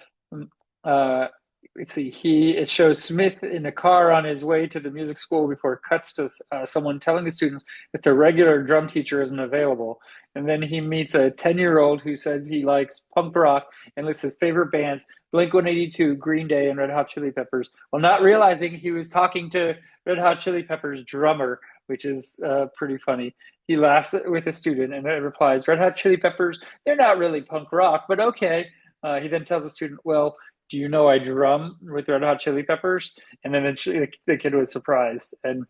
Speaker 1: Uh, let's see, it shows Smith in a car on his way to the music school before it cuts to someone telling the students that their regular drum teacher isn't available. And then he meets a 10-year-old who says he likes punk rock and lists his favorite bands, Blink 182, Green Day, and Red Hot Chili Peppers, while not realizing he was talking to Red Hot Chili Peppers drummer, which is pretty funny. He laughs with the student and replies, Red Hot Chili Peppers, they're not really punk rock, but okay. He then tells the student, well, do you know I drum with Red Hot Chili Peppers? And then the kid was surprised. And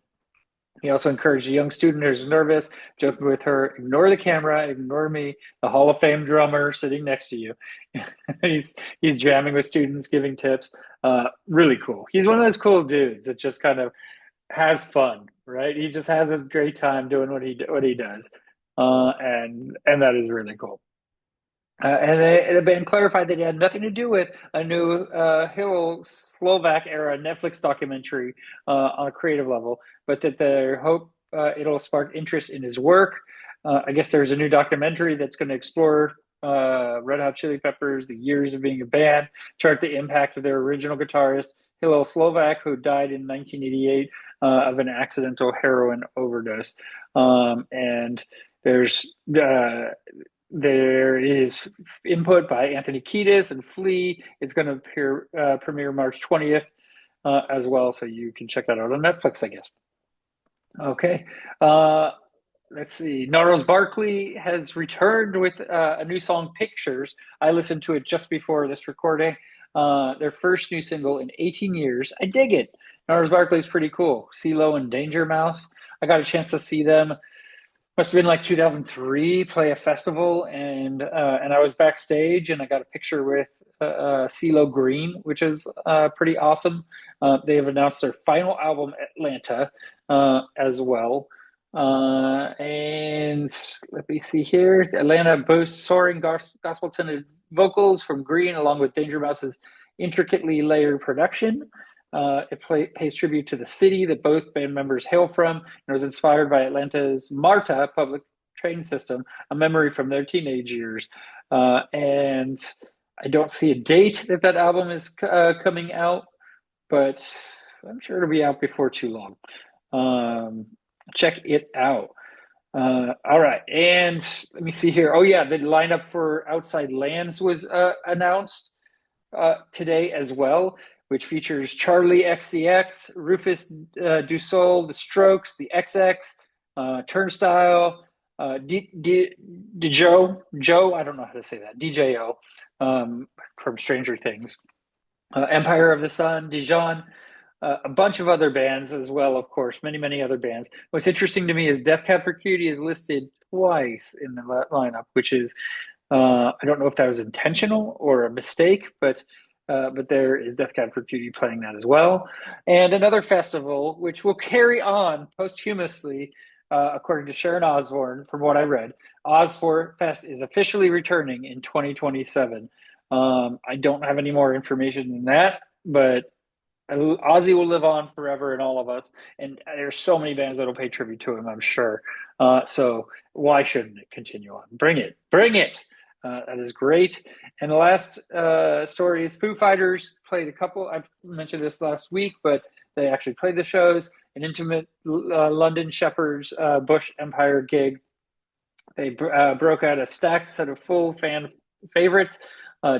Speaker 1: he also encouraged a young student who's nervous, joking with her, ignore the camera, ignore me, the Hall of Fame drummer sitting next to you. he's jamming with students, giving tips. Really cool. He's one of those cool dudes that just kind of has fun, right? He just has a great time doing what he does. And that is really cool. And the band clarified that it had nothing to do with a new Hillel Slovak era Netflix documentary on a creative level, but that they hope it'll spark interest in his work. I guess there's a new documentary that's going to explore Red Hot Chili Peppers, the years of being a band, chart the impact of their original guitarist, Hillel Slovak, who died in 1988 of an accidental heroin overdose. And there's there is input by Anthony Kiedis and Flea. It's going to premiere March 20th as well, so you can check that out on Netflix, I guess. Okay. Let's see. Gnarls Barkley has returned with a new song, Pictures. I listened to it just before this recording. Their first new single in 18 years. I dig it. Gnarls Barkley is pretty cool. CeeLo and Danger Mouse. I got a chance to see them, must have been like 2003, play a festival, and I was backstage, and I got a picture with CeeLo Green, which is pretty awesome. They have announced their final album, Atlanta, as well. And let me see here. Atlanta boasts soaring gospel-tinted vocals from Green, along with Danger Mouse's intricately layered production. It pays tribute to the city that both band members hail from, and was inspired by Atlanta's MARTA public train system, a memory from their teenage years. And I don't see a date that album is coming out, but I'm sure it'll be out before too long. Check it out. All right, and let me see here. Oh yeah, the lineup for Outside Lands was announced today as well, which features Charlie XCX, Rufus Du Sol, The Strokes, The XX, Turnstile, Joe, I don't know how to say that, DJO, from Stranger Things, Empire of the Sun, Dijon, a bunch of other bands as well, of course, many, many other bands. What's interesting to me is Death Cab for Cutie is listed twice in the lineup, which is I don't know if that was intentional or a mistake, but there is Death Cab for Cutie playing that as well, and another festival which will carry on posthumously, according to Sharon Osbourne. From what I read, Ozfor Fest is officially returning in 2027. I don't have any more information than that, but Ozzy will live on forever in all of us, and there's so many bands that'll pay tribute to him, I'm sure. So why shouldn't it continue on? Bring it, bring it. That is great. And the last story is Foo Fighters played a couple. I mentioned this last week, but they actually played the shows. An intimate London Shepherd's Bush Empire gig. They broke out a stacked set of full fan favorites,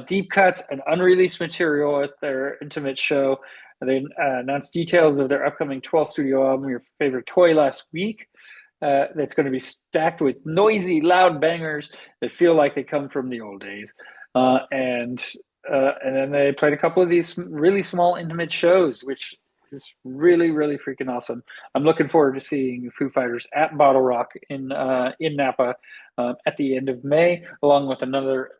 Speaker 1: deep cuts, and unreleased material at their intimate show. They announced details of their upcoming 12th studio album, Your Favorite Toy, last week. That's going to be stacked with noisy, loud bangers that feel like they come from the old days. And then they played a couple of these really small, intimate shows, which is really, really freaking awesome. I'm looking forward to seeing Foo Fighters at Bottle Rock in Napa at the end of May, along with a number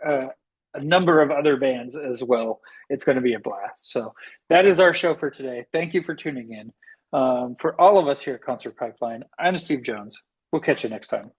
Speaker 1: of other bands as well. It's going to be a blast. So that is our show for today. Thank you for tuning in. For all of us here at Concert Pipeline, I'm Steve Jones. We'll catch you next time.